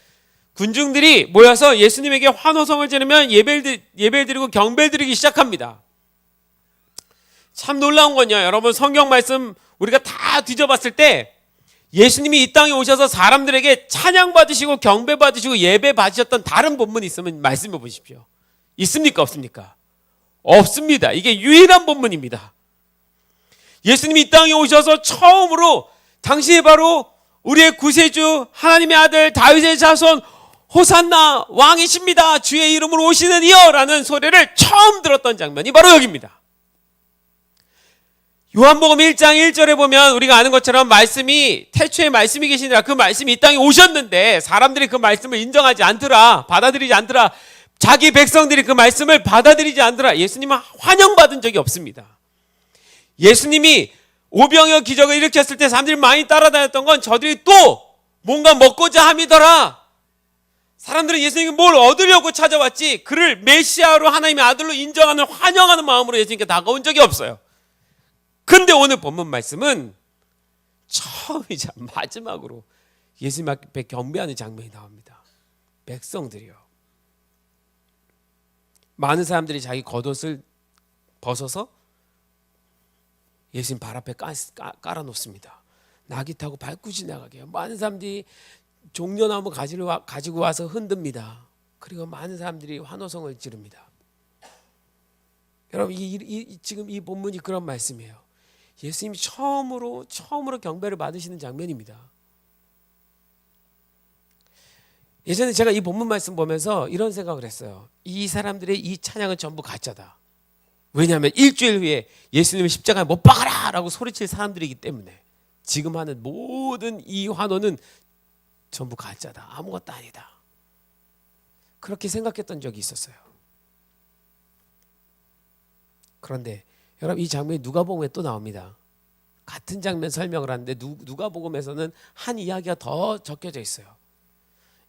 군중들이 모여서 예수님에게 환호성을 지르면 예배를 드리고 경배를 드리기 시작합니다. 참 놀라운 건요, 여러분, 성경 말씀 우리가 다 뒤져봤을 때 예수님이 이 땅에 오셔서 사람들에게 찬양 받으시고 경배 받으시고 예배 받으셨던 다른 본문이 있으면 말씀해 보십시오. 있습니까? 없습니까? 없습니다. 이게 유일한 본문입니다. 예수님이 이 땅에 오셔서 처음으로 당신이 바로 우리의 구세주 하나님의 아들 다윗의 자손 호산나 왕이십니다. 주의 이름으로 오시는 이여 라는 소리를 처음 들었던 장면이 바로 여기입니다. 요한복음 1장 1절에 보면 우리가 아는 것처럼 말씀이 태초에 말씀이 계시니라 그 말씀이 이 땅에 오셨는데 사람들이 그 말씀을 인정하지 않더라. 받아들이지 않더라. 자기 백성들이 그 말씀을 받아들이지 않더라. 예수님은 환영받은 적이 없습니다. 예수님이 오병이어 기적을 일으켰을 때 사람들이 많이 따라다녔던 건 저들이 또 뭔가 먹고자 함이더라. 사람들은 예수님이 뭘 얻으려고 찾아왔지 그를 메시아로 하나님의 아들로 인정하는 환영하는 마음으로 예수님께 다가온 적이 없어요. 근데 오늘 본문 말씀은 처음이자 마지막으로 예수님 앞에 경배하는 장면이 나옵니다. 백성들이요. 많은 사람들이 자기 겉옷을 벗어서 예수님 발 앞에 깔아놓습니다. 나귀 타고 밟고 지나가게 해요. 많은 사람들이 종려나무 가지를 가지고 와서 흔듭니다. 그리고 많은 사람들이 환호성을 지릅니다. 여러분, 지금 이 본문이 그런 말씀이에요. 예수님이 처음으로 경배를 받으시는 장면입니다. 예전에 제가 이 본문 말씀 보면서 이런 생각을 했어요. 이 사람들의 이 찬양은 전부 가짜다. 왜냐하면 일주일 후에 예수님을 십자가에 못 박아라 라고 소리칠 사람들이기 때문에 지금 하는 모든 이 환호는 전부 가짜다. 아무것도 아니다. 그렇게 생각했던 적이 있었어요. 그런데 여러분, 이 장면이 누가복음에 또 나옵니다. 같은 장면 설명을 하는데 누가복음에서는 한 이야기가 더 적혀져 있어요.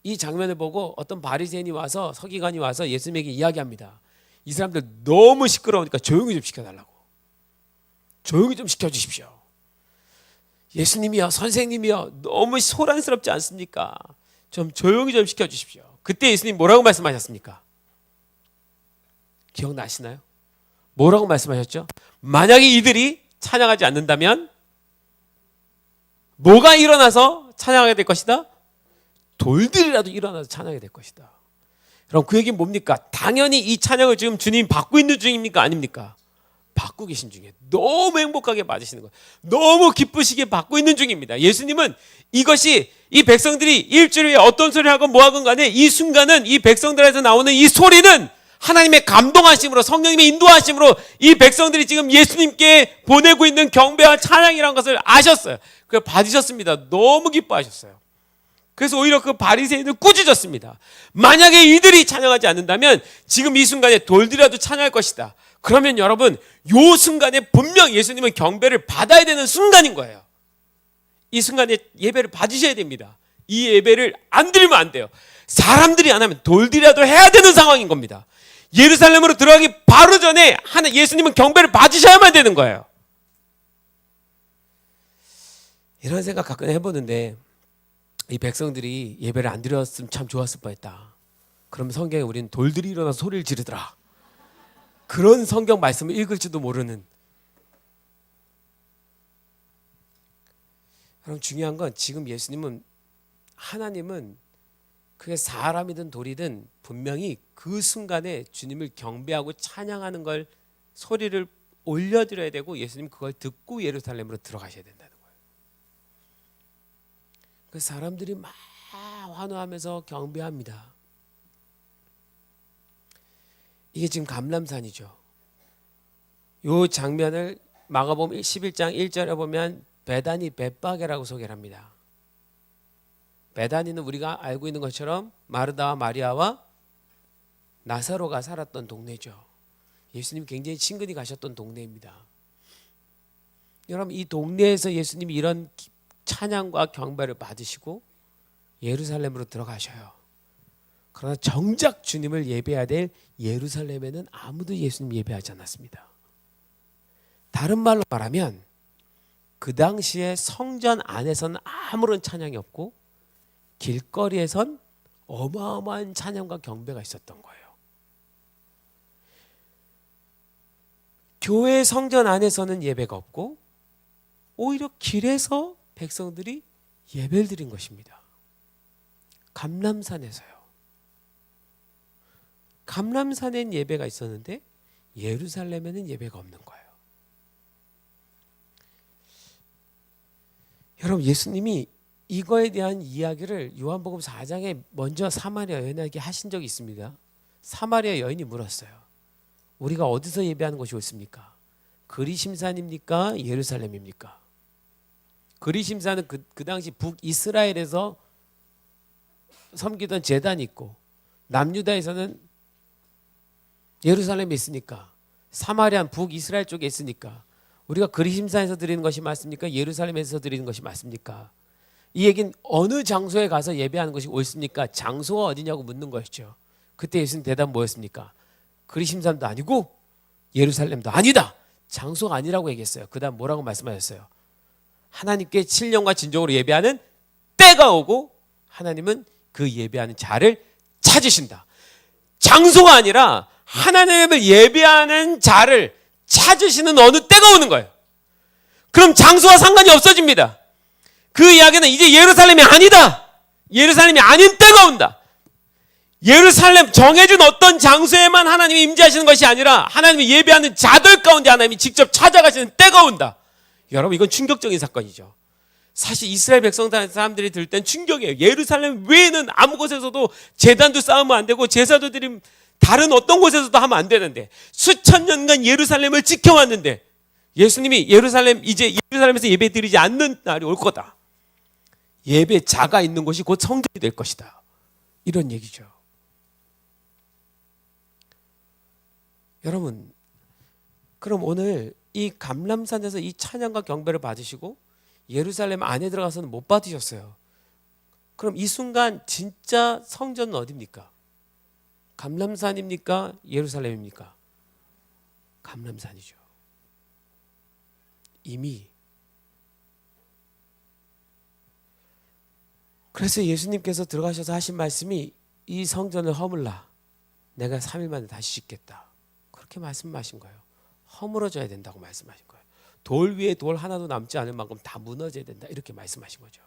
이 장면을 보고 어떤 바리새인이 와서 서기관이 와서 예수님에게 이야기합니다. 이 사람들 너무 시끄러우니까 조용히 좀 시켜달라고. 조용히 좀 시켜주십시오. 예수님이요, 선생님이요, 너무 소란스럽지 않습니까? 좀 조용히 좀 시켜주십시오. 그때 예수님 뭐라고 말씀하셨습니까? 기억나시나요? 뭐라고 말씀하셨죠? 만약에 이들이 찬양하지 않는다면 뭐가 일어나서 찬양하게 될 것이다? 돌들이라도 일어나서 찬양하게 될 것이다. 그럼 그 얘기는 뭡니까? 당연히 이 찬양을 지금 주님 받고 있는 중입니까? 아닙니까? 받고 계신 중이에요. 너무 행복하게 받으시는 거예요. 너무 기쁘시게 받고 있는 중입니다. 예수님은 이것이 이 백성들이 일주일에 어떤 소리를 하건 뭐하건 간에 이 순간은 이 백성들에서 나오는 이 소리는 하나님의 감동하심으로 성령님의 인도하심으로 이 백성들이 지금 예수님께 보내고 있는 경배와 찬양이라는 것을 아셨어요. 그래서 받으셨습니다. 너무 기뻐하셨어요. 그래서 오히려 그 바리새인은 꾸짖었습니다. 만약에 이들이 찬양하지 않는다면 지금 이 순간에 돌들이라도 찬양할 것이다. 그러면 여러분 이 순간에 분명 예수님은 경배를 받아야 되는 순간인 거예요. 이 순간에 예배를 받으셔야 됩니다. 이 예배를 안 드리면 안 돼요. 사람들이 안 하면 돌들이라도 해야 되는 상황인 겁니다. 예루살렘으로 들어가기 바로 전에 예수님은 경배를 받으셔야만 되는 거예요. 이런 생각 가끔 해보는데 이 백성들이 예배를 안 드렸으면 참 좋았을 뻔했다. 그럼 성경에 우리는 돌들이 일어나서 소리를 지르더라. 그런 성경 말씀을 읽을지도 모르는. 그럼 중요한 건 지금 예수님은 하나님은 그게 사람이든 돌이든 분명히 그 순간에 주님을 경배하고 찬양하는 걸 소리를 올려드려야 되고 예수님 그걸 듣고 예루살렘으로 들어가셔야 된다는 거예요. 그 사람들이 막 환호하면서 경배합니다. 이게 지금 감람산이죠. 이 장면을 마가복음 11장 1절에 보면 베다니 벳바게라고 소개를 합니다. 베다니는 우리가 알고 있는 것처럼 마르다와 마리아와 나사로가 살았던 동네죠. 예수님 굉장히 친근히 가셨던 동네입니다. 여러분 이 동네에서 예수님이 이런 찬양과 경배를 받으시고 예루살렘으로 들어가셔요. 그러나 정작 주님을 예배해야 될 예루살렘에는 아무도 예수님 예배하지 않았습니다. 다른 말로 말하면 그 당시에 성전 안에서는 아무런 찬양이 없고 길거리에선 어마어마한 찬양과 경배가 있었던 거예요. 교회 성전 안에서는 예배가 없고 오히려 길에서 백성들이 예배를 드린 것입니다. 감람산에서요. 감람산엔 예배가 있었는데 예루살렘에는 예배가 없는 거예요. 여러분 예수님이 이거에 대한 이야기를 요한복음 4장에 먼저 사마리아 여인에게 하신 적이 있습니다. 사마리아 여인이 물었어요. 우리가 어디서 예배하는 것이 옳습니까? 그리심산입니까? 예루살렘입니까? 그리심산은 그 당시 북이스라엘에서 섬기던 제단이 있고 남유다에서는 예루살렘에 있으니까 사마리아는 북이스라엘 쪽에 있으니까 우리가 그리심산에서 드리는 것이 맞습니까? 예루살렘에서 드리는 것이 맞습니까? 이 얘기는 어느 장소에 가서 예배하는 것이 옳습니까? 장소가 어디냐고 묻는 것이죠. 그때 예수님 대답 뭐였습니까? 그리심산도 아니고 예루살렘도 아니다. 장소가 아니라고 얘기했어요. 그 다음 뭐라고 말씀하셨어요? 하나님께 신령과 진정으로 예배하는 때가 오고 하나님은 그 예배하는 자를 찾으신다. 장소가 아니라 하나님을 예배하는 자를 찾으시는 어느 때가 오는 거예요. 그럼 장소와 상관이 없어집니다. 그 이야기는 이제 예루살렘이 아니다. 예루살렘이 아닌 때가 온다. 예루살렘 정해진 어떤 장소에만 하나님이 임재하시는 것이 아니라 하나님이 예배하는 자들 가운데 하나님이 직접 찾아가시는 때가 온다. 여러분 이건 충격적인 사건이죠. 사실 이스라엘 백성 사람들이 들을 땐 충격이에요. 예루살렘 외에는 아무 곳에서도 제단도 쌓으면 안 되고 제사도 드림 다른 어떤 곳에서도 하면 안 되는데 수천 년간 예루살렘을 지켜왔는데 예수님이 이제 예루살렘에서 예배 드리지 않는 날이 올 거다. 예배자가 있는 곳이 곧 성전이 될 것이다. 이런 얘기죠. 여러분, 그럼 오늘 이 감람산에서 이 찬양과 경배를 받으시고 예루살렘 안에 들어가서는 못 받으셨어요. 그럼 이 순간 진짜 성전은 어디입니까? 감람산입니까? 예루살렘입니까? 감람산이죠. 이미. 그래서 예수님께서 들어가셔서 하신 말씀이 이 성전을 허물라. 내가 3일 만에 다시 짓겠다. 그렇게 말씀하신 거예요. 허물어져야 된다고 말씀하신 거예요. 돌 위에 돌 하나도 남지 않을 만큼 다 무너져야 된다. 이렇게 말씀하신 거죠.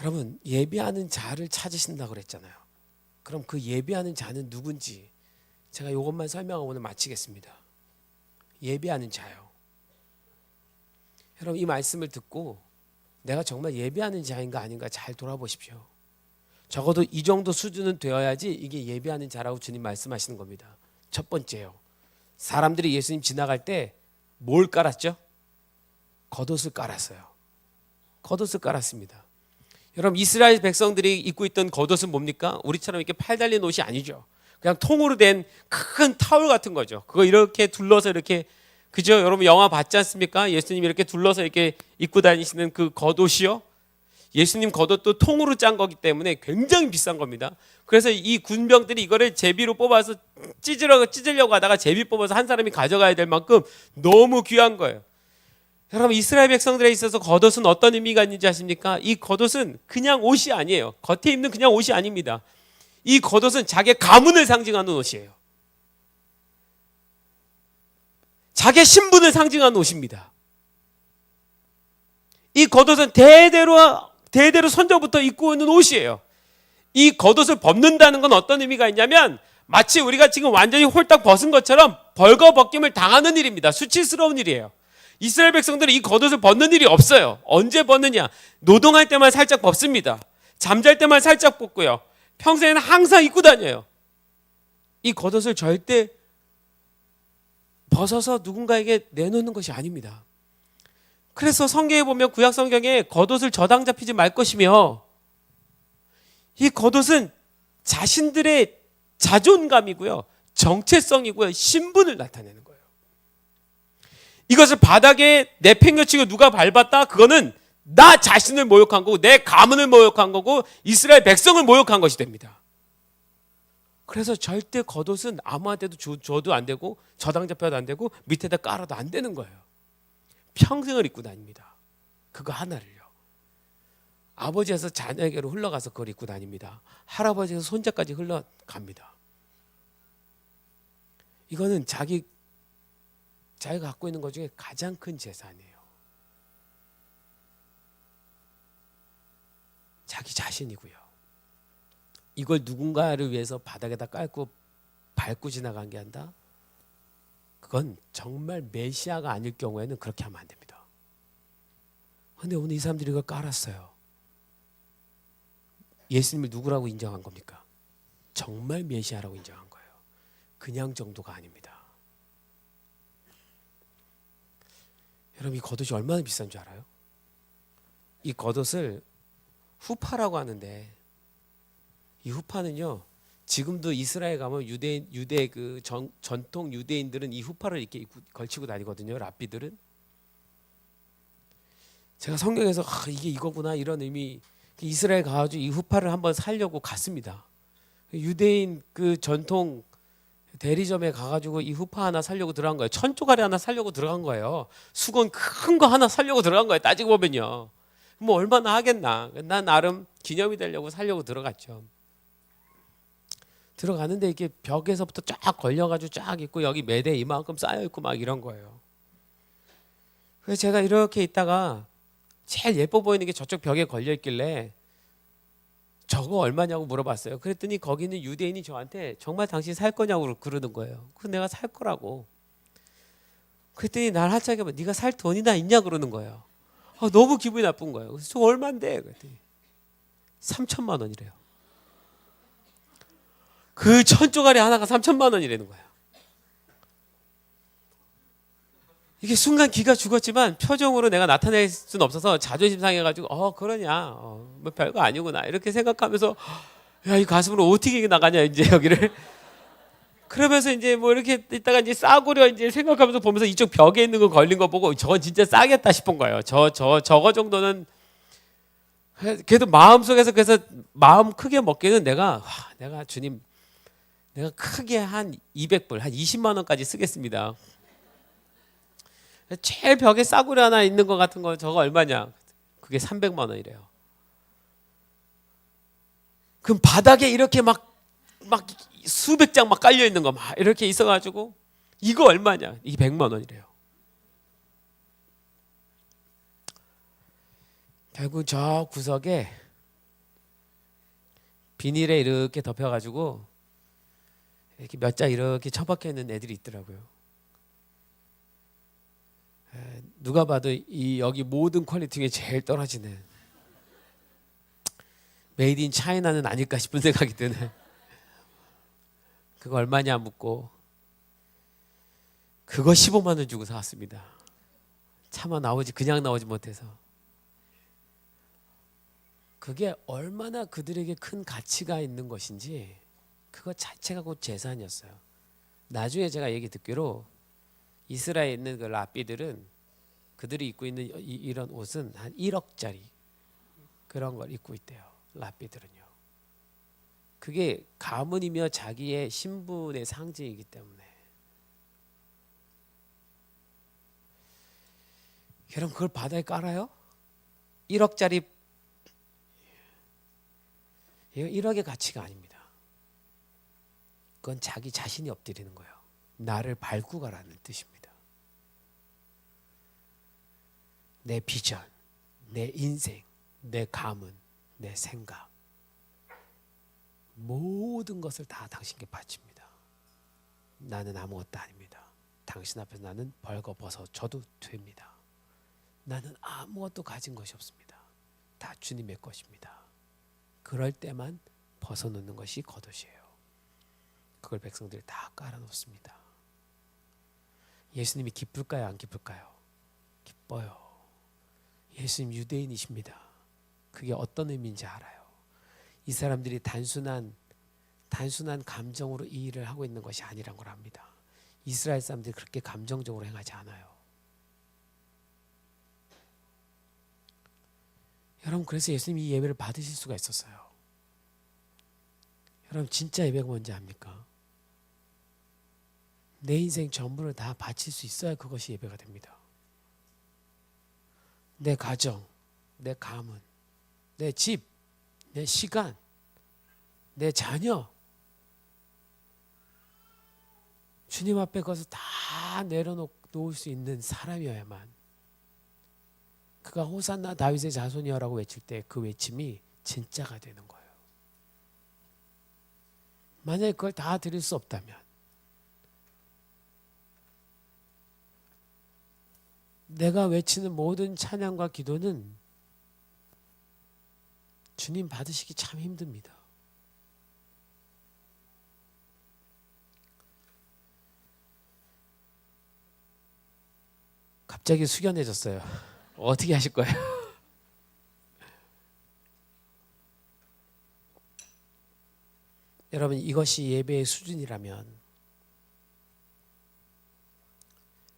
여러분 예배하는 자를 찾으신다고 그랬잖아요. 그럼 그 예배하는 자는 누군지 제가 이것만 설명하고 오늘 마치겠습니다. 예배하는 자요. 여러분 이 말씀을 듣고 내가 정말 예배하는 자인가 아닌가 잘 돌아보십시오. 적어도 이 정도 수준은 되어야지 이게 예배하는 자라고 주님 말씀하시는 겁니다. 첫 번째요. 사람들이 예수님 지나갈 때 뭘 깔았죠? 겉옷을 깔았어요. 겉옷을 깔았습니다. 여러분 이스라엘 백성들이 입고 있던 겉옷은 뭡니까? 우리처럼 이렇게 팔 달린 옷이 아니죠. 그냥 통으로 된 큰 타올 같은 거죠. 그거 이렇게 둘러서 이렇게 그죠? 여러분 영화 봤지 않습니까? 예수님 이렇게 둘러서 이렇게 입고 다니시는 그 겉옷이요. 예수님 겉옷도 통으로 짠 거기 때문에 굉장히 비싼 겁니다. 그래서 이 군병들이 이거를 제비로 뽑아서 찢으려고 하다가 제비 뽑아서 한 사람이 가져가야 될 만큼 너무 귀한 거예요. 여러분 이스라엘 백성들에 있어서 겉옷은 어떤 의미가 있는지 아십니까? 이 겉옷은 그냥 옷이 아니에요. 겉에 입는 그냥 옷이 아닙니다. 이 겉옷은 자기의 가문을 상징하는 옷이에요. 자기의 신분을 상징하는 옷입니다. 이 겉옷은 대대로 선조부터 입고 있는 옷이에요. 이 겉옷을 벗는다는 건 어떤 의미가 있냐면 마치 우리가 지금 완전히 홀딱 벗은 것처럼 벌거벗김을 당하는 일입니다. 수치스러운 일이에요. 이스라엘 백성들은 이 겉옷을 벗는 일이 없어요. 언제 벗느냐? 노동할 때만 살짝 벗습니다. 잠잘 때만 살짝 벗고요. 평소에는 항상 입고 다녀요. 이 겉옷을 절대 벗어서 누군가에게 내놓는 것이 아닙니다. 그래서 성경에 보면 구약 성경에 겉옷을 저당 잡히지 말 것이며 이 겉옷은 자신들의 자존감이고요. 정체성이고요. 신분을 나타내는 거예요. 이것을 바닥에 내팽겨치고 누가 밟았다? 그거는 나 자신을 모욕한 거고 내 가문을 모욕한 거고 이스라엘 백성을 모욕한 것이 됩니다. 그래서 절대 겉옷은 아무한테도 줘도 안 되고 저당 잡혀도 안 되고 밑에다 깔아도 안 되는 거예요. 평생을 입고 다닙니다. 그거 하나를요. 아버지에서 자녀에게로 흘러가서 그걸 입고 다닙니다. 할아버지에서 손자까지 흘러갑니다. 이거는 자기가 갖고 있는 것 중에 가장 큰 재산이에요. 자기 자신이고요. 이걸 누군가를 위해서 바닥에다 깔고 밟고 지나간 게 한다? 그건 정말 메시아가 아닐 경우에는 그렇게 하면 안 됩니다. 그런데 오늘 이 사람들이 이걸 깔았어요. 예수님을 누구라고 인정한 겁니까? 정말 메시아라고 인정한 거예요. 그냥 정도가 아닙니다. 여러분 이 겉옷이 얼마나 비싼 줄 알아요? 이 겉옷을 후파라고 하는데 이 후파는요 지금도 이스라엘 가면 유대 그 전통 유대인들은 이 후파를 이렇게 걸치고 다니거든요. 랍비들은. 제가 성경에서 이게 이거구나 이런 의미 이스라엘 가가지고 이 후파를 한번 사려고 갔습니다. 유대인 그 전통 대리점에 가가지고 이 후파 하나 사려고 들어간 거예요. 천조가리 하나 사려고 들어간 거예요. 수건 큰 거 하나 사려고 들어간 거예요. 따지고 보면요. 뭐 얼마나 하겠나. 난 나름 기념이 되려고 사려고 들어갔죠. 들어가는데 이렇게 벽에서부터 쫙 걸려가지고 쫙 있고 여기 매대 이만큼 쌓여 있고 막 이런 거예요. 그래서 제가 이렇게 있다가 제일 예뻐 보이는 게 저쪽 벽에 걸려 있길래 저거 얼마냐고 물어봤어요. 그랬더니 거기는 유대인이 저한테 정말 당신 살 거냐고 그러는 거예요. 그래서 내가 살 거라고. 그랬더니 날 하찮게 봐. 네가 살 돈이나 있냐 그러는 거예요. 너무 기분이 나쁜 거예요. 그래서 저 얼마인데? 그랬더니 3천만 원이래요. 그 천조가리 하나가 3천만 원이라는 거예요. 이게 순간 기가 죽었지만 표정으로 내가 나타낼 수는 없어서 자존심 상해가지고 그러냐 뭐 별거 아니구나 이렇게 생각하면서 야 이 가슴으로 어떻게 나가냐 이제 여기를 그러면서 이제 뭐 이렇게 있다가 이제 싸구려 이제 생각하면서 보면서 이쪽 벽에 있는 거 걸린 거 보고 저건 진짜 싸겠다 싶은 거예요. 저거 정도는 그래도 마음속에서 그래서 마음 크게 먹기는 내가 주님 내가 크게 한 200불 한 20만 원까지 쓰겠습니다. 제일 벽에 싸구려 하나 있는 것 같은 거 저거 얼마냐? 그게 300만 원이래요. 그럼 바닥에 이렇게 막 수백 장 막 깔려 있는 거 막 이렇게 있어가지고 이거 얼마냐? 이게 100만 원이래요. 결국 저 구석에 비닐에 이렇게 덮여가지고 이렇게 몇 장 이렇게 처박혀 있는 애들이 있더라고요. 누가 봐도 이 여기 모든 퀄리티 중에 제일 떨어지는 메이드 인 차이나는 아닐까 싶은 생각이 드네. 그거 얼마냐 묻고 그거 15만 원 주고 사왔습니다. 차마 그냥 나오지 못해서. 그게 얼마나 그들에게 큰 가치가 있는 것인지 그거 자체가 곧 재산이었어요. 나중에 제가 얘기 듣기로 이스라엘에 있는 그 랍비들은 그들이 입고 있는 이런 옷은 한 1억짜리 그런 걸 입고 있대요. 랍비들은요. 그게 가문이며 자기의 신분의 상징이기 때문에. 여러분 그걸 바다에 깔아요? 1억짜리 1억의 가치가 아닙니다. 그건 자기 자신이 엎드리는 거예요. 나를 밟고 가라는 뜻입니다. 내 비전, 내 인생, 내 가문, 내 생각 모든 것을 다 당신께 바칩니다. 나는 아무것도 아닙니다. 당신 앞에서 나는 벌거벗어져도 됩니다. 나는 아무것도 가진 것이 없습니다. 다 주님의 것입니다. 그럴 때만 벗어놓는 것이 겉옷이에요. 그걸 백성들이 다 깔아놓습니다. 예수님이 기쁠까요? 안 기쁠까요? 기뻐요. 예수님 유대인이십니다. 그게 어떤 의미인지 알아요. 이 사람들이 단순한 감정으로 이 일을 하고 있는 것이 아니란 걸 압니다. 이스라엘 사람들이 그렇게 감정적으로 행하지 않아요. 여러분 그래서 예수님이 이 예배를 받으실 수가 있었어요. 여러분 진짜 예배가 뭔지 압니까? 내 인생 전부를 다 바칠 수 있어야 그것이 예배가 됩니다. 내 가정, 내 가문, 내 집, 내 시간, 내 자녀 주님 앞에 그것을 다 내려놓을 수 있는 사람이어야만 그가 호산나 다윗의 자손이여라고 외칠 때 그 외침이 진짜가 되는 거예요. 만약에 그걸 다 드릴 수 없다면 내가 외치는 모든 찬양과 기도는 주님 받으시기 참 힘듭니다. 갑자기 숙연해졌어요. 어떻게 하실 거예요? 여러분 이것이 예배의 수준이라면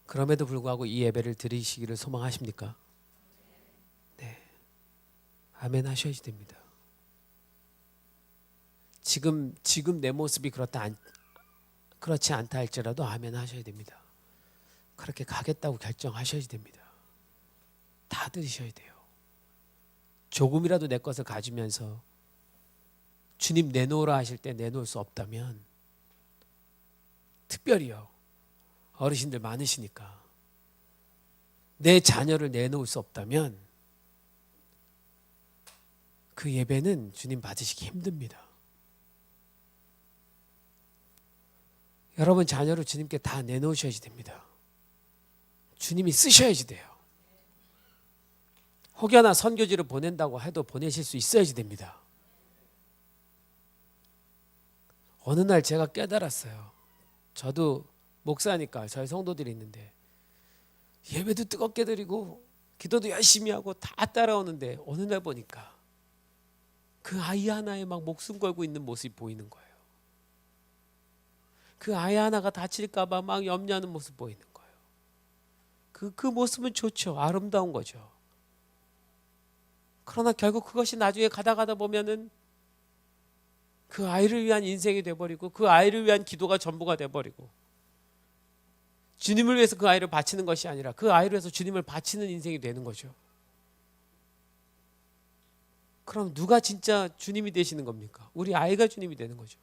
그럼에도 불구하고 이 예배를 드리시기를 소망하십니까? 네. 아멘 하셔야지 됩니다. 지금 내 모습이 그렇지 않다 할지라도 아멘 하셔야 됩니다. 그렇게 가겠다고 결정하셔야지 됩니다. 다 드리셔야 돼요. 조금이라도 내 것을 가지면서 주님 내놓으라 하실 때 내놓을 수 없다면 특별히요. 어르신들 많으시니까 내 자녀를 내놓을 수 없다면 그 예배는 주님 받으시기 힘듭니다. 여러분 자녀를 주님께 다 내놓으셔야지 됩니다. 주님이 쓰셔야지 돼요. 혹여나 선교지를 보낸다고 해도 보내실 수 있어야지 됩니다. 어느 날 제가 깨달았어요. 저도 목사니까 저희 성도들이 있는데 예배도 뜨겁게 드리고 기도도 열심히 하고 다 따라오는데 어느 날 보니까 그 아이 하나에 막 목숨 걸고 있는 모습이 보이는 거예요. 그 아이 하나가 다칠까 봐 막 염려하는 모습 보이는 거예요. 그 모습은 좋죠. 아름다운 거죠. 그러나 결국 그것이 나중에 가다 보면은 그 아이를 위한 인생이 돼버리고 그 아이를 위한 기도가 전부가 돼버리고 주님을 위해서 그 아이를 바치는 것이 아니라 그 아이를 위해서 주님을 바치는 인생이 되는 거죠. 그럼 누가 진짜 주님이 되시는 겁니까? 우리 아이가 주님이 되는 거죠.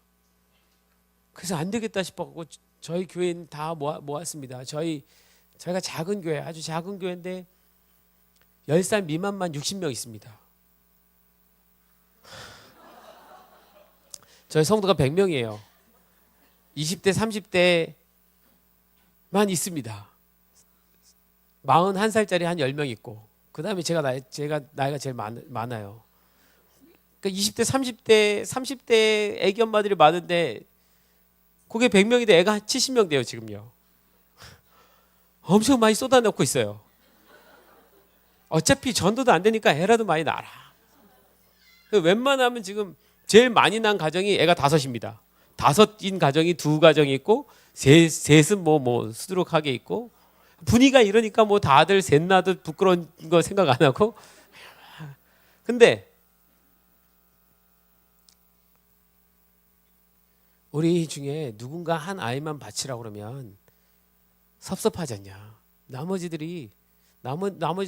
그래서 안 되겠다 싶어서 저희 교회는 다 모았습니다. 저희가 작은 교회, 아주 작은 교회인데 10살 미만만 60명 있습니다. 저희 성도가 100명이에요. 20대, 30대만 있습니다. 41살짜리 한 10명 있고, 그 다음에 제가 나이가 제일 많아요. 그러니까 20대, 30대 애기 엄마들이 많은데, 그게 100명인데 애가 한 70명 돼요, 지금요. 엄청 많이 쏟아놓고 있어요. 어차피 전도도 안 되니까 애라도 많이 낳아라. 웬만하면 지금 제일 많이 낳은 가정이 애가 5입니다. 5인 가정이 2가정이 있고, 셋은 뭐 수두룩하게 있고, 분위기가 이러니까 뭐 다들 셋 낳아도 부끄러운 거 생각 안 하고. 근데 우리 중에 누군가 한 아이만 바치라고 그러면 섭섭하지 않냐? 나머지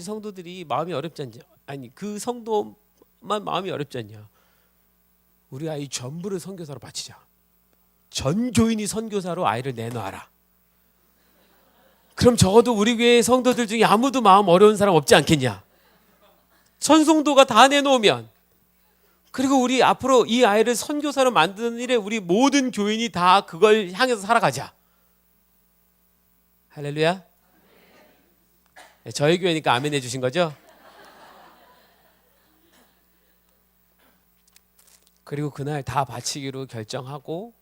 성도들이 마음이 어렵지 않냐? 아니, 그 성도만 마음이 어렵지 않냐? 우리 아이 전부를 선교사로 바치자. 전 교인이 선교사로 아이를 내놔라. 그럼 적어도 우리 교회 성도들 중에 아무도 마음 어려운 사람 없지 않겠냐? 전 성도가 다 내놓으면, 그리고 우리 앞으로 이 아이를 선교사로 만드는 일에 우리 모든 교인이 다 그걸 향해서 살아가자. 할렐루야. 저희 교회니까 아멘 해주신 거죠? 그리고 그날 다 바치기로 결정하고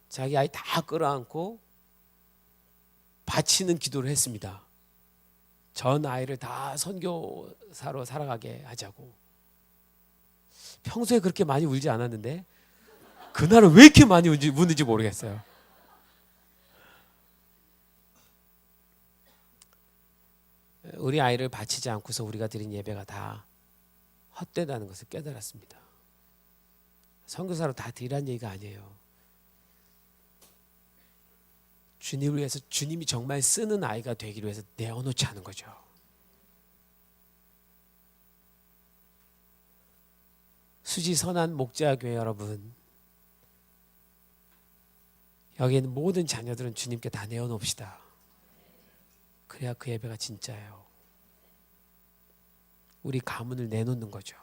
자기 아이 다 끌어안고 바치는 기도를 했습니다. 전 아이를 다 선교사로 살아가게 하자고. 평소에 그렇게 많이 울지 않았는데 그날은 왜 이렇게 많이 우는지 모르겠어요. 우리 아이를 바치지 않고서 우리가 드린 예배가 다 헛되다는 것을 깨달았습니다. 선교사로 다 드리라는 얘기가 아니에요. 주님을 위해서, 주님이 정말 쓰는 아이가 되기를 위해서 내어놓지 않은 거죠. 수지 선한 목자교회 여러분, 여기 있는 모든 자녀들은 주님께 다 내어놓읍시다. 그래야 그 예배가 진짜예요. 우리 가문을 내놓는 거죠.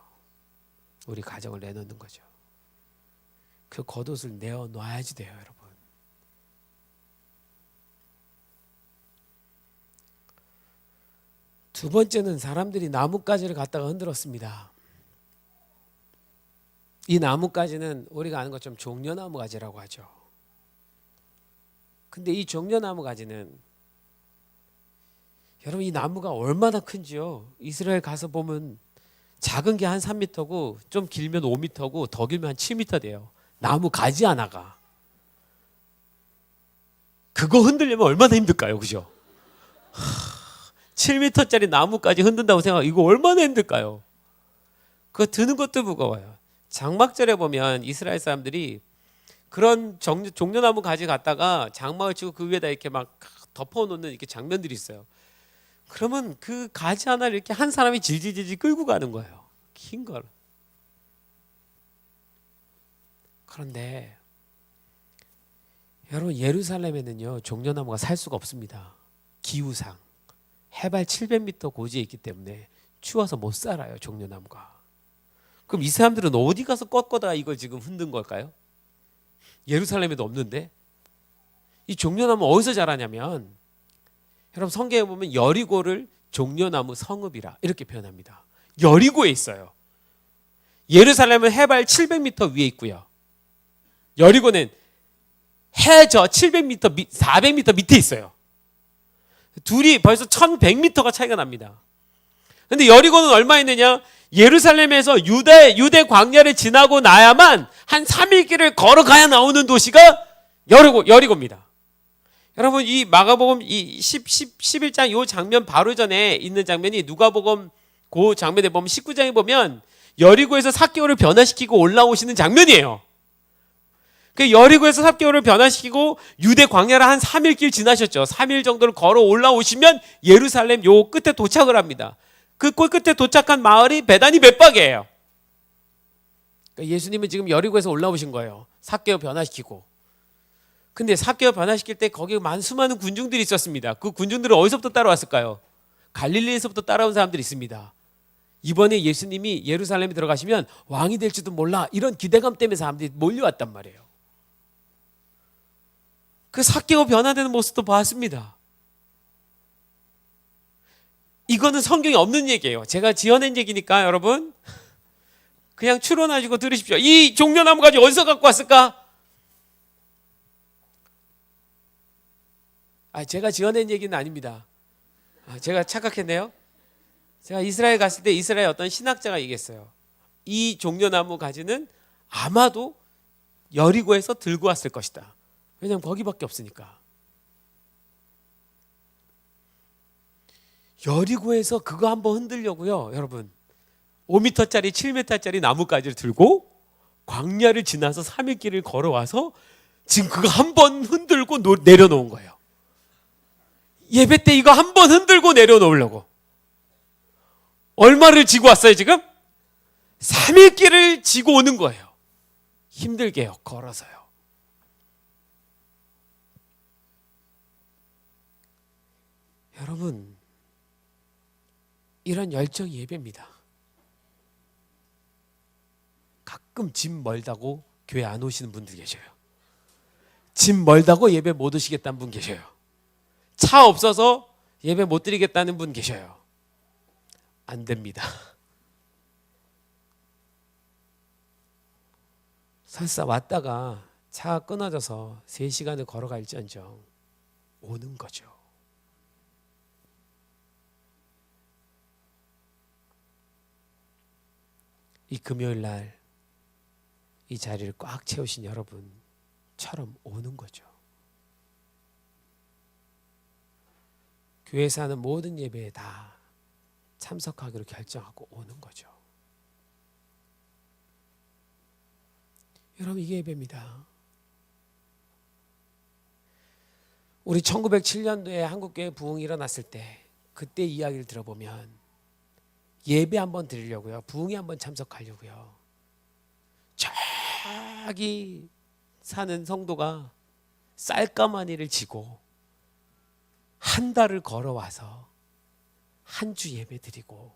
우리 가정을 내놓는 거죠. 그 겉옷을 내어놔야지 돼요, 여러분. 두 번째는 사람들이 나뭇가지를 갖다가 흔들었습니다. 이 나뭇가지는 우리가 아는 것처럼 종려나무 가지라고 하죠. 근데 이 종려나무 가지는, 여러분, 이 나무가 얼마나 큰지요. 이스라엘 가서 보면 작은 게 한 3m고 좀 길면 5m고 더 길면 한 7m 돼요. 나무 가지 하나가. 그거 흔들려면 얼마나 힘들까요, 그죠? 7m짜리 나무까지 흔든다고 생각하면 이거 얼마나 힘들까요? 그거 드는 것도 무거워요. 장막절에 보면 이스라엘 사람들이 그런 종려나무 가지 갖다가 장막을 치고 그 위에다 이렇게 막 덮어놓는 이렇게 장면들이 있어요. 그러면 그 가지 하나를 이렇게 한 사람이 질질질질 끌고 가는 거예요. 긴 걸. 그런데 여러분, 예루살렘에는요 종려나무가 살 수가 없습니다. 기후상 해발 700m 고지에 있기 때문에 추워서 못 살아요, 종려나무가. 그럼 이 사람들은 어디 가서 꺾어다 이걸 지금 흔든 걸까요? 예루살렘에도 없는데. 이 종려나무 어디서 자라냐면, 여러분 성경에 보면 여리고를 종려나무 성읍이라 이렇게 표현합니다. 여리고에 있어요. 예루살렘은 해발 700m 위에 있고요. 여리고는 해저 700m, 400m 밑에 있어요. 둘이 벌써 1100m가 차이가 납니다. 근데 여리고는 얼마 있느냐? 예루살렘에서 유대 광야를 지나고 나야만 한 3일 길을 걸어가야 나오는 도시가 여리고입니다. 여러분, 이 마가복음 이 11장 요 장면 바로 전에 있는 장면이 누가복음 그 장면에 보면 19장에 보면 여리고에서 삭개오를 변화시키고 올라오시는 장면이에요. 그 여리고에서 삭개오를 변화시키고 유대 광야를 한 3일 길 지나셨죠. 3일 정도를 걸어 올라오시면 예루살렘 요 끝에 도착을 합니다. 그 끝에 도착한 마을이 베다니 벳박이에요. 그러니까 예수님은 지금 여리고에서 올라오신 거예요. 삭개오 변화시키고. 근데 삭개오 변화시킬 때 거기에 수많은 군중들이 있었습니다. 그 군중들은 어디서부터 따라왔을까요? 갈릴리에서부터 따라온 사람들이 있습니다. 이번에 예수님이 예루살렘에 들어가시면 왕이 될지도 몰라, 이런 기대감 때문에 사람들이 몰려왔단 말이에요. 그 삭개오 변화되는 모습도 봤습니다. 이거는 성경에 없는 얘기예요. 제가 지어낸 얘기니까 여러분 그냥 추론하시고 들으십시오. 이 종려나무 가지 어디서 갖고 왔을까? 제가 지어낸 얘기는 아닙니다. 제가 착각했네요. 제가 이스라엘 갔을 때 이스라엘 어떤 신학자가 얘기했어요. 이 종려나무 가지는 아마도 여리고에서 들고 왔을 것이다. 왜냐하면 거기밖에 없으니까. 여리고에서 그거 한번 흔들려고요, 여러분. 5m짜리 7m짜리 나뭇가지를 들고 광야를 지나서 3일 길을 걸어와서 지금 그거 한번 흔들고 내려놓은 거예요. 예배 때 이거 한번 흔들고 내려놓으려고. 얼마를 지고 왔어요 지금? 3일 길을 지고 오는 거예요. 힘들게요, 걸어서요. 여러분, 이런 열정이 예배입니다. 가끔 집 멀다고 교회 안 오시는 분들 계셔요. 집 멀다고 예배 못 오시겠다는 분 계셔요. 차 없어서 예배 못 드리겠다는 분 계셔요. 안 됩니다. 설사 왔다가 차가 끊어져서 3시간을 걸어갈지언정 오는 거죠. 이 금요일 날 이 자리를 꽉 채우신 여러분처럼 오는 거죠. 교회에서 하는 모든 예배에 다 참석하기로 결정하고 오는 거죠. 여러분, 이게 예배입니다. 우리 1907년도에 한국교회 부흥이 일어났을 때 그때 이야기를 들어보면 예배 한번 드리려고요. 부흥에 한번 참석하려고요. 저기 사는 성도가 쌀가마니를 지고 한 달을 걸어와서 한 주 예배 드리고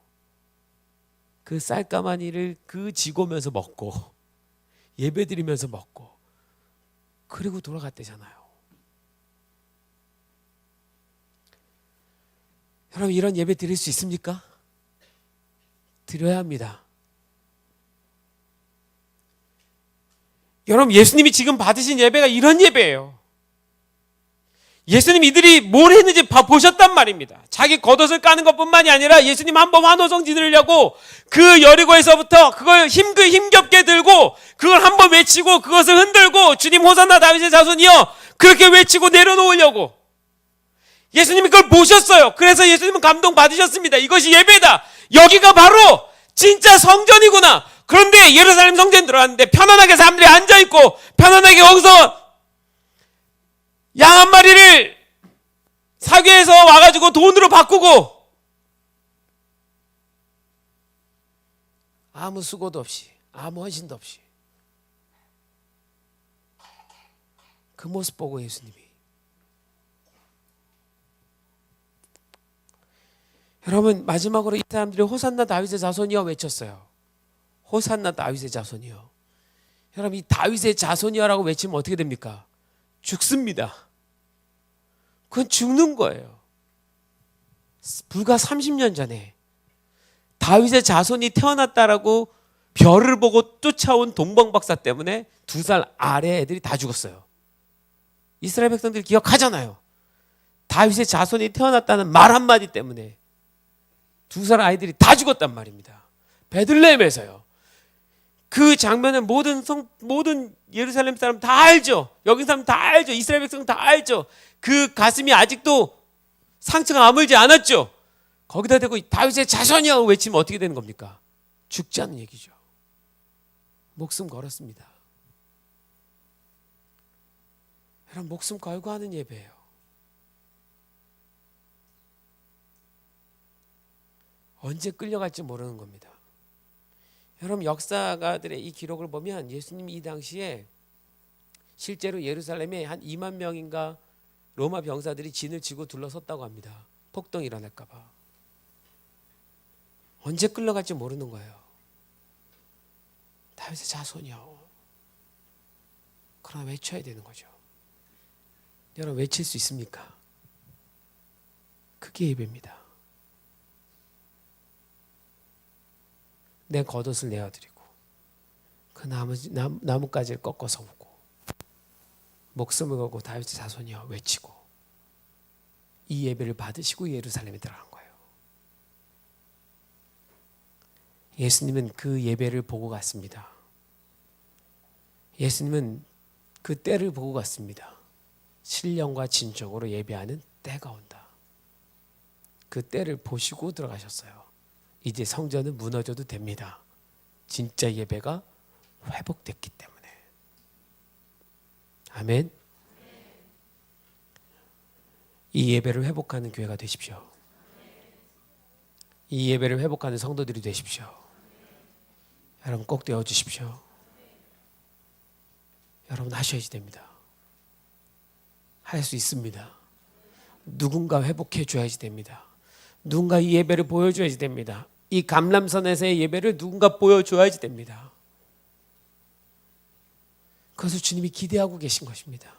그 쌀가마니를 그 지고면서 먹고 예배 드리면서 먹고 그리고 돌아갔대잖아요. 여러분, 이런 예배 드릴 수 있습니까? 드려야 합니다. 여러분, 예수님이 지금 받으신 예배가 이런 예배예요. 예수님 이들이 뭘 했는지 보셨단 말입니다. 자기 겉옷을 까는 것뿐만이 아니라 예수님 한번 환호성 지르려고 그 여리고에서부터 그걸 힘겹게 들고 그걸 한번 외치고 그것을 흔들고 주님 호산나 다윗의 자손이여 그렇게 외치고 내려놓으려고 예수님이 그걸 보셨어요. 그래서 예수님은 감동 받으셨습니다. 이것이 예배다. 여기가 바로 진짜 성전이구나. 그런데 예루살렘 성전 들어갔는데 편안하게 사람들이 앉아있고 편안하게 거기서 양 한 마리를 사괴해서 와가지고 돈으로 바꾸고 아무 수고도 없이 아무 헌신도 없이 그 모습 보고 예수님이 여러분, 마지막으로 이 사람들이 호산나 다윗의 자손이여 외쳤어요. 호산나 다윗의 자손이여. 여러분, 이 다윗의 자손이여라고 외치면 어떻게 됩니까? 죽습니다. 그건 죽는 거예요. 불과 30년 전에 다윗의 자손이 태어났다라고 별을 보고 쫓아온 동방박사 때문에 2살 아래 애들이 다 죽었어요. 이스라엘 백성들이 기억하잖아요. 다윗의 자손이 태어났다는 말 한마디 때문에 2살 아이들이 다 죽었단 말입니다. 베들레헴에서요. 그 장면은 모든 예루살렘 사람 다 알죠. 여기 사람 다 알죠. 이스라엘 백성 다 알죠. 그 가슴이 아직도 상처가 아물지 않았죠. 거기다 대고 다윗의 자손이라고 외치면 어떻게 되는 겁니까? 죽지 않는 얘기죠. 목숨 걸었습니다. 여러분, 목숨 걸고 하는 예배예요. 언제 끌려갈지 모르는 겁니다. 여러분, 역사가들의 이 기록을 보면 예수님이 이 당시에 실제로 예루살렘에 한 2만 명인가 로마 병사들이 진을 치고 둘러섰다고 합니다. 폭동이 일어날까 봐. 언제 끌려갈지 모르는 거예요. 다윗의 자손이요. 그러나 외쳐야 되는 거죠. 여러분 외칠 수 있습니까? 그게 예배입니다. 내 겉옷을 내어드리고 그 나뭇가지를 꺾어서 오고 목숨을 걸고 다윗의 자손이여 외치고 이 예배를 받으시고 예루살렘에 들어간 거예요. 예수님은 그 예배를 보고 갔습니다. 예수님은 그 때를 보고 갔습니다. 신령과 진정으로 예배하는 때가 온다. 그 때를 보시고 들어가셨어요. 이제 성전은 무너져도 됩니다. 진짜 예배가 회복됐기 때문에. 아멘. 이 예배를 회복하는 교회가 되십시오. 이 예배를 회복하는 성도들이 되십시오. 여러분 꼭 되어 주십시오. 여러분 하셔야지 됩니다. 할 수 있습니다. 누군가 회복해 줘야지 됩니다. 누군가 이 예배를 보여줘야지 됩니다. 이 감람산에서의 예배를 누군가 보여줘야지 됩니다. 그것을 주님이 기대하고 계신 것입니다.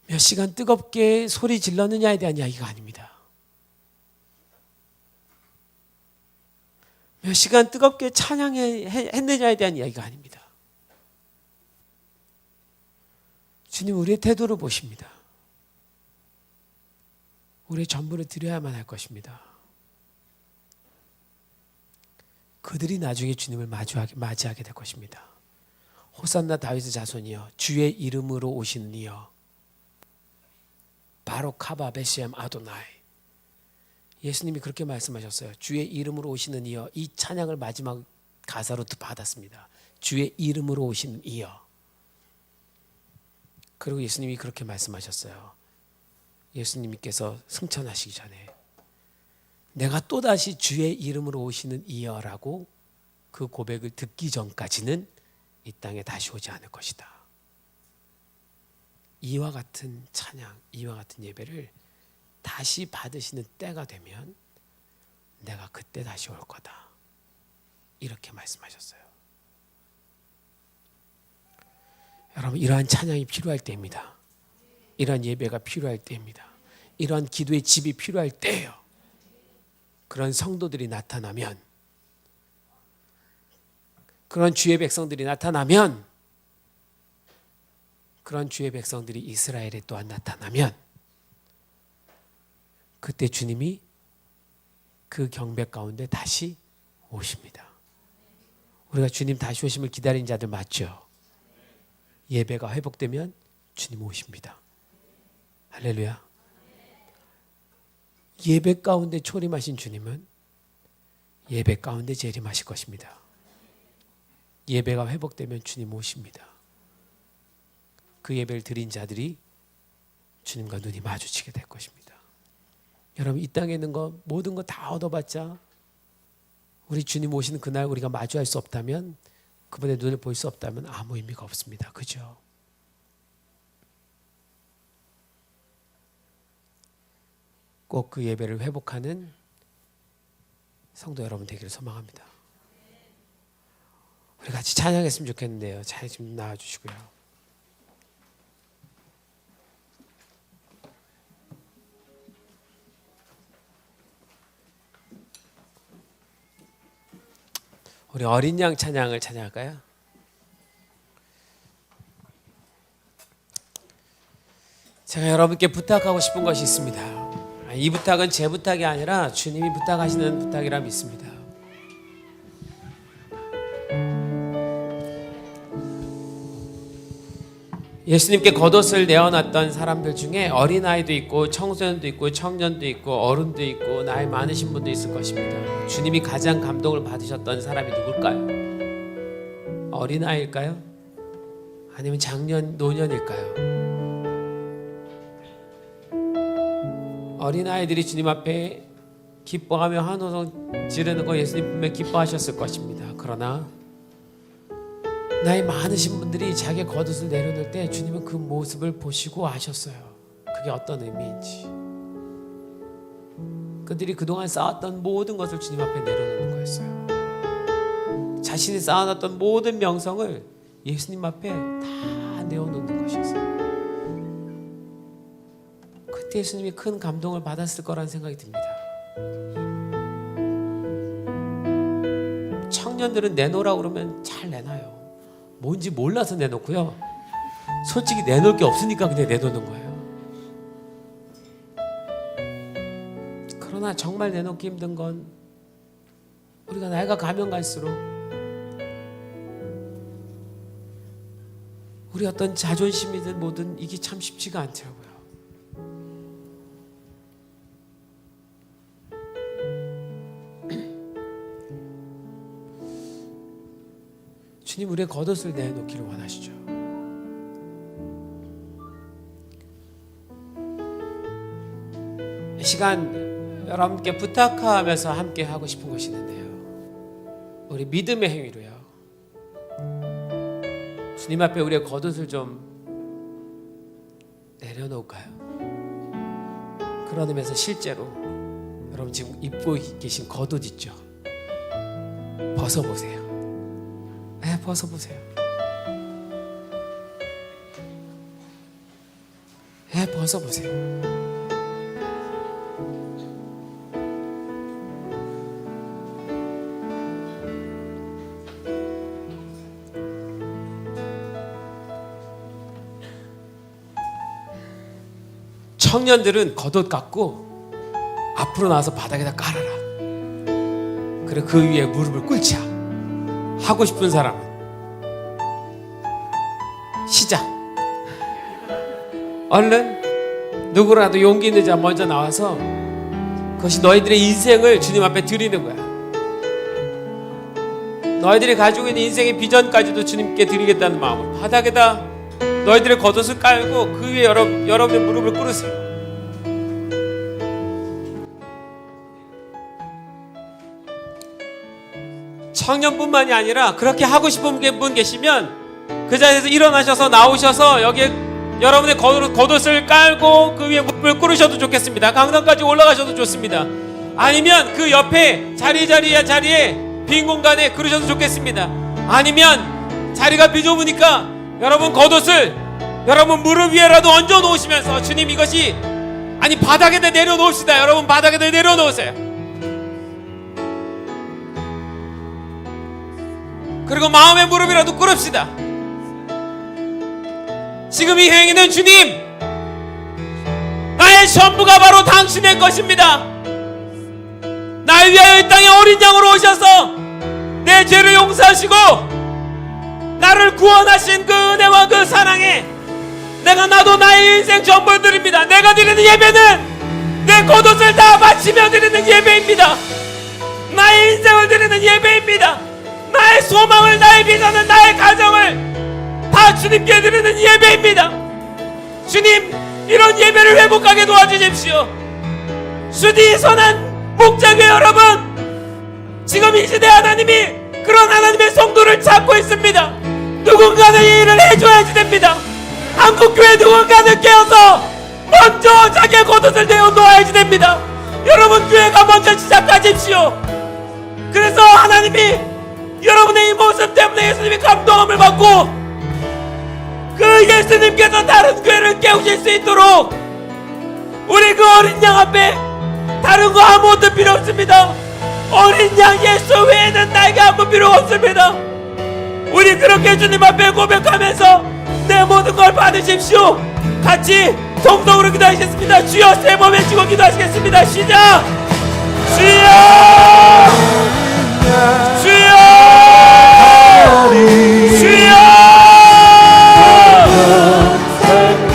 몇 시간 뜨겁게 소리 질렀느냐에 대한 이야기가 아닙니다. 몇 시간 뜨겁게 찬양했느냐에 대한 이야기가 아닙니다. 주님 우리의 태도를 보십니다. 우리의 전부를 드려야만 할 것입니다. 그들이 나중에 주님을 맞이하게 될 것입니다. 호산나 다윗의 자손이여 주의 이름으로 오시는 이여 바로 카바 베시엠 아도나이. 예수님이 그렇게 말씀하셨어요. 주의 이름으로 오시는 이여. 이 찬양을 마지막 가사로 받았습니다. 주의 이름으로 오시는 이여. 그리고 예수님이 그렇게 말씀하셨어요. 예수님께서 승천하시기 전에 내가 또다시 주의 이름으로 오시는 이여라고 그 고백을 듣기 전까지는 이 땅에 다시 오지 않을 것이다. 이와 같은 찬양, 이와 같은 예배를 다시 받으시는 때가 되면 내가 그때 다시 올 거다. 이렇게 말씀하셨어요. 여러분 이러한 찬양이 필요할 때입니다. 이러한 예배가 필요할 때입니다. 이러한 기도의 집이 필요할 때예요. 그런 성도들이 나타나면, 그런 주의 백성들이 나타나면, 그런 주의 백성들이 이스라엘에 또한 나타나면 그때 주님이 그 경배 가운데 다시 오십니다. 우리가 주님 다시 오심을 기다리는 자들 맞죠? 예배가 회복되면 주님 오십니다. 할렐루야. 예배 가운데 초림하신 주님은 예배 가운데 재림하실 것입니다. 예배가 회복되면 주님 오십니다. 그 예배를 드린 자들이 주님과 눈이 마주치게 될 것입니다. 여러분 이 땅에 있는 거 모든 거 다 얻어봤자 우리 주님 오시는 그날 우리가 마주할 수 없다면, 그분의 눈을 볼 수 없다면 아무 의미가 없습니다. 그죠? 꼭 그 예배를 회복하는 성도 여러분 되기를 소망합니다. 우리 같이 찬양했으면 좋겠는데요. 잘 좀 나와주시고요. 우리 어린 양 찬양을 찬양할까요? 제가 여러분께 부탁하고 싶은 것이 있습니다. 이 부탁은 제 부탁이 아니라 주님이 부탁하시는 부탁이라 믿습니다. 예수님께 겉옷을 내어놨던 사람들 중에 어린아이도 있고 청소년도 있고 청년도 있고 어른도 있고 나이 많으신 분도 있을 것입니다. 주님이 가장 감동을 받으셨던 사람이 누굴까요? 어린아이일까요? 아니면 장년, 노년일까요? 어린아이들이 주님 앞에 기뻐하며 한호성 지르는 거 예수님 분명히 기뻐하셨을 것입니다. 그러나 나이 많으신 분들이 자기의 겉옷을 내려놓을 때 주님은 그 모습을 보시고 아셨어요. 그게 어떤 의미인지. 그들이 그동안 쌓았던 모든 것을 주님 앞에 내려놓는 거였어요. 자신이 쌓아놨던 모든 명성을 예수님 앞에 다 내어놓는 것이었어요. 그때 예수님이 큰 감동을 받았을 거라는 생각이 듭니다. 청년들은 내놓으라고 그러면 잘 내놔요. 뭔지 몰라서 내놓고요. 솔직히 내놓을 게 없으니까 그냥 내놓는 거예요. 그러나 정말 내놓기 힘든 건 우리가 나이가 가면 갈수록 우리 어떤 자존심이든 뭐든 이게 참 쉽지가 않더라고요. 주님 우리의 겉옷을 내놓기를 원하시죠. 이 시간 여러분께 부탁하면서 함께 하고 싶은 것이 있는데요. 우리 믿음의 행위로요. 주님 앞에 우리의 겉옷을 좀 내려놓을까요? 그런 의미에서 실제로 여러분 지금 입고 계신 겉옷 있죠? 벗어보세요. 네, 벗어보세요. 네, 벗어보세요. 청년들은 겉옷 갖고 앞으로 나와서 바닥에다 깔아라. 그래 그 위에 무릎을 꿇자. 하고 싶은 사람은 시작. 얼른 누구라도 용기 있는 자 먼저 나와서 그것이 너희들의 인생을 주님 앞에 드리는 거야. 너희들이 가지고 있는 인생의 비전까지도 주님께 드리겠다는 마음으로 바닥에다 너희들의 겉옷을 깔고 그 위에 여러분의 무릎을 꿇으세요. 청년뿐만이 아니라 그렇게 하고 싶은 분 계시면 그 자리에서 일어나셔서 나오셔서 여기에 여러분의 겉옷을 깔고 그 위에 무릎을 꿇으셔도 좋겠습니다. 강당까지 올라가셔도 좋습니다. 아니면 그 옆에 자리에 빈 공간에 그러셔도 좋겠습니다. 아니면 자리가 비좁으니까 여러분 겉옷을 여러분 무릎 위에라도 얹어 놓으시면서 주님 이것이 아니 바닥에다 내려놓읍시다. 여러분 바닥에다 내려놓으세요. 그리고 마음의 무릎이라도 꿇읍시다. 지금 이 행위는 주님 나의 전부가 바로 당신의 것입니다. 나를 위하여 이 땅에 어린 양으로 오셔서 내 죄를 용서하시고 나를 구원하신 그 은혜와 그 사랑에 나도 나의 인생 전부를 드립니다. 내가 드리는 예배는 내 겉옷을 다 바치며 드리는 예배입니다. 나의 인생을 드리는 예배입니다. 나의 소망을, 나의 비전을, 나의 가정을 다 주님께 드리는 예배입니다. 주님 이런 예배를 회복하게 도와주십시오. 주디 선한 목자교회 여러분, 지금 이 시대 하나님이 그런 하나님의 성도를 찾고 있습니다. 누군가는 이 일을 해줘야지 됩니다. 한국교회 누군가는 깨어서 먼저 자기의 겉옷을 내어놓아야지 됩니다. 여러분 교회가 먼저 시작하십시오. 그래서 하나님이 여러분의 이 모습 때문에 예수님이 감동함을 받고 그 예수님께서 다른 교회를 깨우실 수 있도록 우리 그 어린 양 앞에 다른 거 아무것도 필요 없습니다. 어린 양 예수 외에는 나에게 아무 필요 없습니다. 우리 그렇게 주님 앞에 고백하면서 내 모든 걸 받으십시오. 같이 통성으로 기도하시겠습니다. 주여 세 번 외치고 기도하시겠습니다. 시작. 주여 주여 주여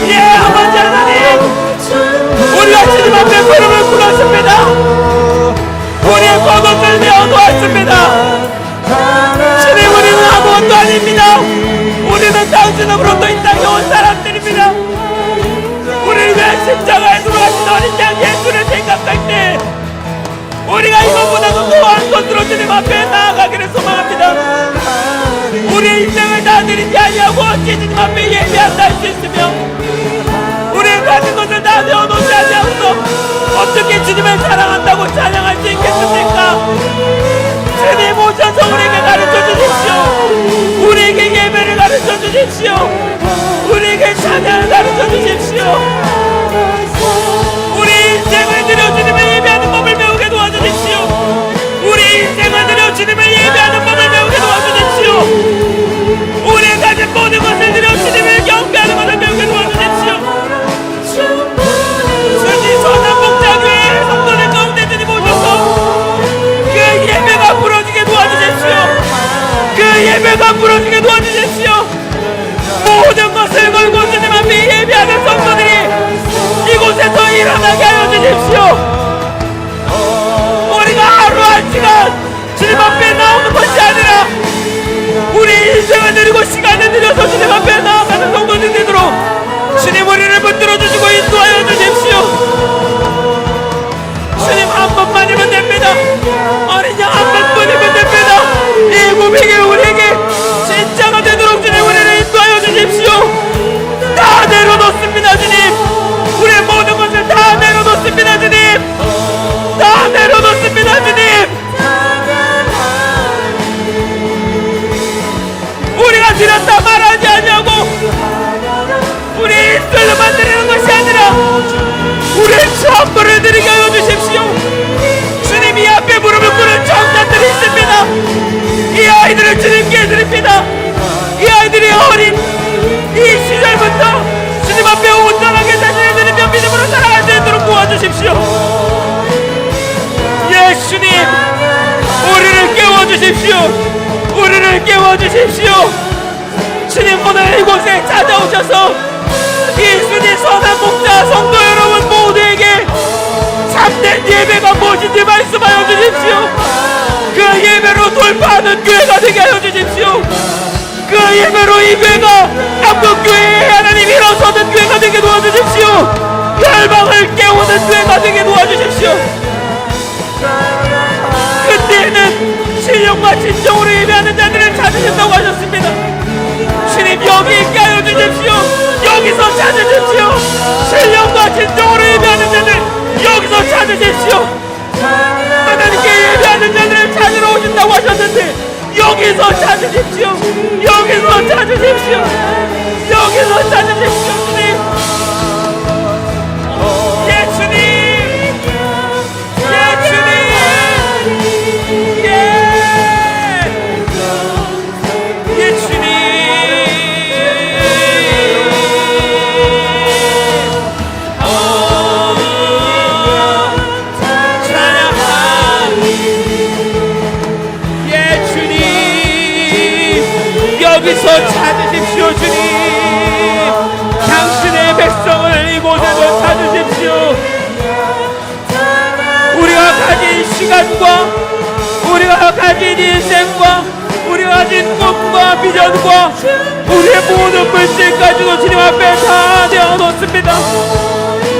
예 아버지 하나님, 우리가 주님 앞에 무릎을 꿇었습니다. 우리의 겉옷을 내어놓았습니다. 주님 우리는 아무것도 아닙니다. 우리는 당신으로부터 이 땅에 온 사람들입니다. 우리를 위해 십자가에 돌아가신 어린 양 예수를 생각할 때 우리가 이것보다도 더한 것으로 주님 앞에 나아가기를 소망합니다. 우리의 인생을 다 드린 아이들을 주님께 드립니다. 이 아이들이 어린 이 시절부터 주님 앞에 온전하게 자신을 드리며 믿음으로 살아갈 수 있도록 도와주십시오. 예수님, 우리를 깨워주십시오. 우리를 깨워주십시오. 주님, 오늘 이곳에 찾아오셔서 예수님 선한 목자 성도 여러분 모두에게 참된 예배가 무엇인지 말씀하여 주십시오. 그 예배로 돌파하는 교회가 되게 하여 주십시오. 그 예배로 이 교회가 한국교회에 하나님 일어서는 교회가 되게 도와주십시오. 열방을 깨우는 교회가 되게 도와주십시오. 그때는 신령과 진정으로 예배하는 자들을 찾으신다고 하셨습니다. 주님, 여기 있게 하여 주십시오. 여기서 찾으십시오. 신령과 진정으로 예배하는 자들 여기서 찾으십시오. 하나님께 예배하는 자들을 찾으러 오신다고 하셨는데 여기서 찾으십시오. 여기서 찾으십시오. 여기서 찾으십시오. 주님, 예 주님, 예 주님, 예 주님. 여기서 찾으십시오. 주님, 당신의 백성을 이곳에서 찾으십시오. 우리가 가진 시간과 우리가 가진 인생과 우리가 가진 꿈과 비전과 우리의 모든 물질 가지고 주님 앞에 다 내어놓습니다.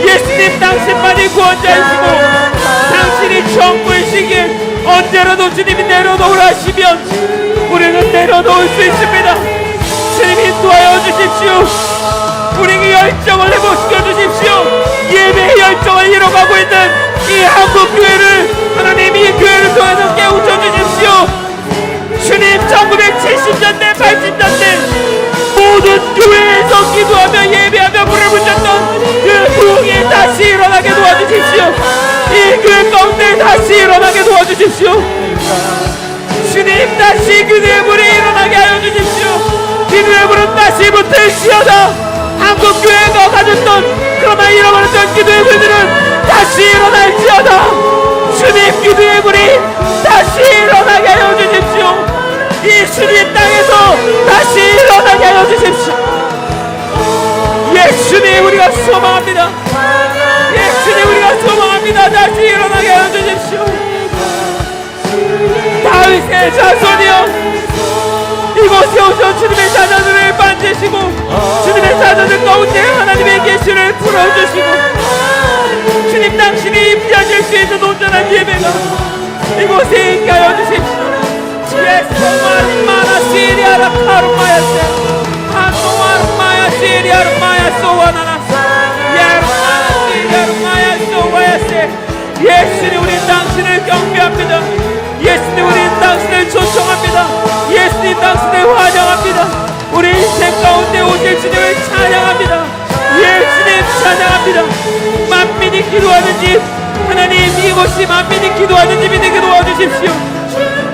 예수님, 당신만이 구원자이시고 당신이 전부이시기에 언제라도 주님이 내려놓으라 하시면 우리는 내려놓을 수 있습니다. 주님, 인도하여 주십시오. 우리에게 열정을 회복시켜 주십시오. 예배의 열정을 잃어가고 있는 이 한국교회를 하나님 이 교회를 통해서 깨우쳐 주십시오. 주님, 1970년대 80년대 모든 교회에서 기도하며 예배하며 불을 붙였던 그 부흥이 다시 일어나게 도와주십시오. 이 교회 가운데 다시 일어나게 도와주십시오. 주님, 다시 기도의 불이 일어나게 하여 주십시오. 기도의 불은 다시 붙을지어다. 한국교회가 가졌던 그러나 잃어버렸던 기도의 불들은 다시 일어날지어다. 주님, 기도의 불이 다시 일어나게 하여 주십시오. 이 주님 땅에서 다시 일어나게 하여 주십시오. 예수님, 우리가 소망합니다. 예수님, 우리가 소망합니다. 다시 일어나게 하여 주십시오. 다윗의 자손이여, 이곳에 오셔 주님의 자녀들을 만지시고 주님의 자녀들 가운데 하나님의 계시를 풀어주시고 주님, 당신이 임재하실 수 있는 온전한 예배가 이곳에 있게 하여 주십시오. 예수만 마나시리아라 카르마야세 한노아르마야 시리아르마야 소와나나사 예르마나시리아르마야 소와야세. 예수님, 우리 당신을 경배합니다. 예수님, 우리 당신을 초청합니다. 예수님, 당신을 환영합니다. 우리 인생 가운데 오실 주님을 찬양합니다. 예수님 찬양합니다. 만민이 기도하는 집, 하나님 이곳이 만민이 기도하는 집이 되게 도와주십시오.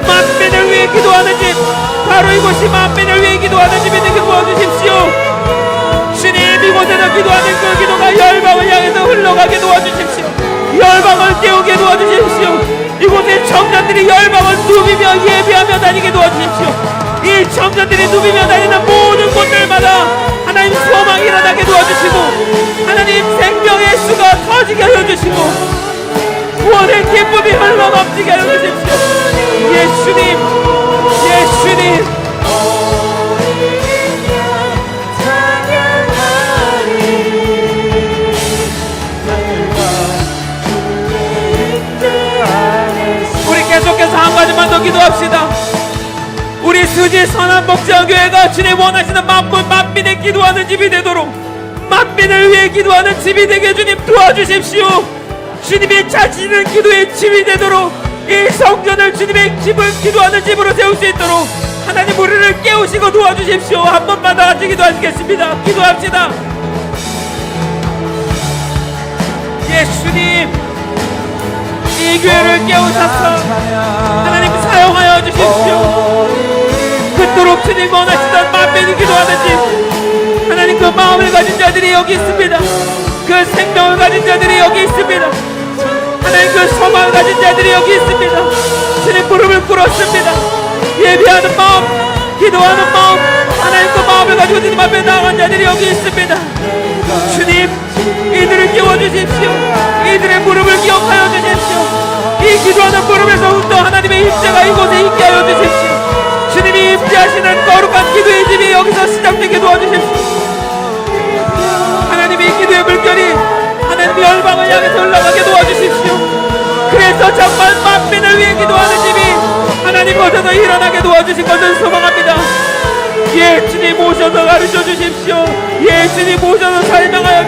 만민을 위해 기도하는 집, 바로 이곳이 만민을 위해 기도하는 집이 되게 도와주십시오. 주님, 이곳에서 기도하는 그 기도가 열방을 향해서 흘러가게 도와주십시오. 열방을 깨우게 도와주십시오. 이곳에 청년들이 열방을 누비며 예배하며 다니게 도와주십시오. 이 청년들이 누비며 다니는 모든 곳들마다 하나님 소망이 일어나게 도와주시고 하나님 생명의 수가 터지게 하여 주시고 구원의 기쁨이 흘러넘치게 하여 주십시오. 예수님, 예수님, 우리 계속해서 한 가지만 더 기도합시다. 우리 수지 선한 목자교회가 주님 원하시는 만민의 기도하는 집이 되도록 만민을 위해 기도하는 집이 되게 주님 도와주십시오. 주님이 자신은 기도의 집이 되도록 이 성전을 주님의 집을 기도하는 집으로 세울 수 있도록 하나님 우리를 깨우시고 도와주십시오. 한 번만 더 같이 기도하시겠습니다. 기도합시다. 예수님, 이 교회를 깨우셔서 하나님 사용하여 주십시오. 주님 원하시던 만민이 기도하는 집, 하나님 그 마음을 가진 자들이 여기 있습니다. 그 생명을 가진 자들이 여기 있습니다. 하나님 그 소망을 가진 자들이 여기 있습니다. 주님 무릎을 꿇었습니다. 예배하는 마음, 기도하는 마음, 하나님 그 마음을 가지고 주님 앞에 나아간 자들이 여기 있습니다. 주님 이들을 깨워주십시오. 이들의 무릎을 기억하여 주십시오. 이 기도하는 무릎에서부터 하나님의 임재가 이곳에 있게 하여 주십시오. 주님이 임재하시는 거룩한 기도의 집이 여기서 시작되게 도와주십시오. 하나님의 기도의 물결이 하나님의 열방을 향해서 올라가게 도와주십시오. 그래서 정말 만민을 위해 기도하는 집이 하나님 오셔서 일어나게 도와주실 것을 소망합니다. 예 주님 오셔서 가르쳐 주십시오. 예 주님 오셔서 설명하여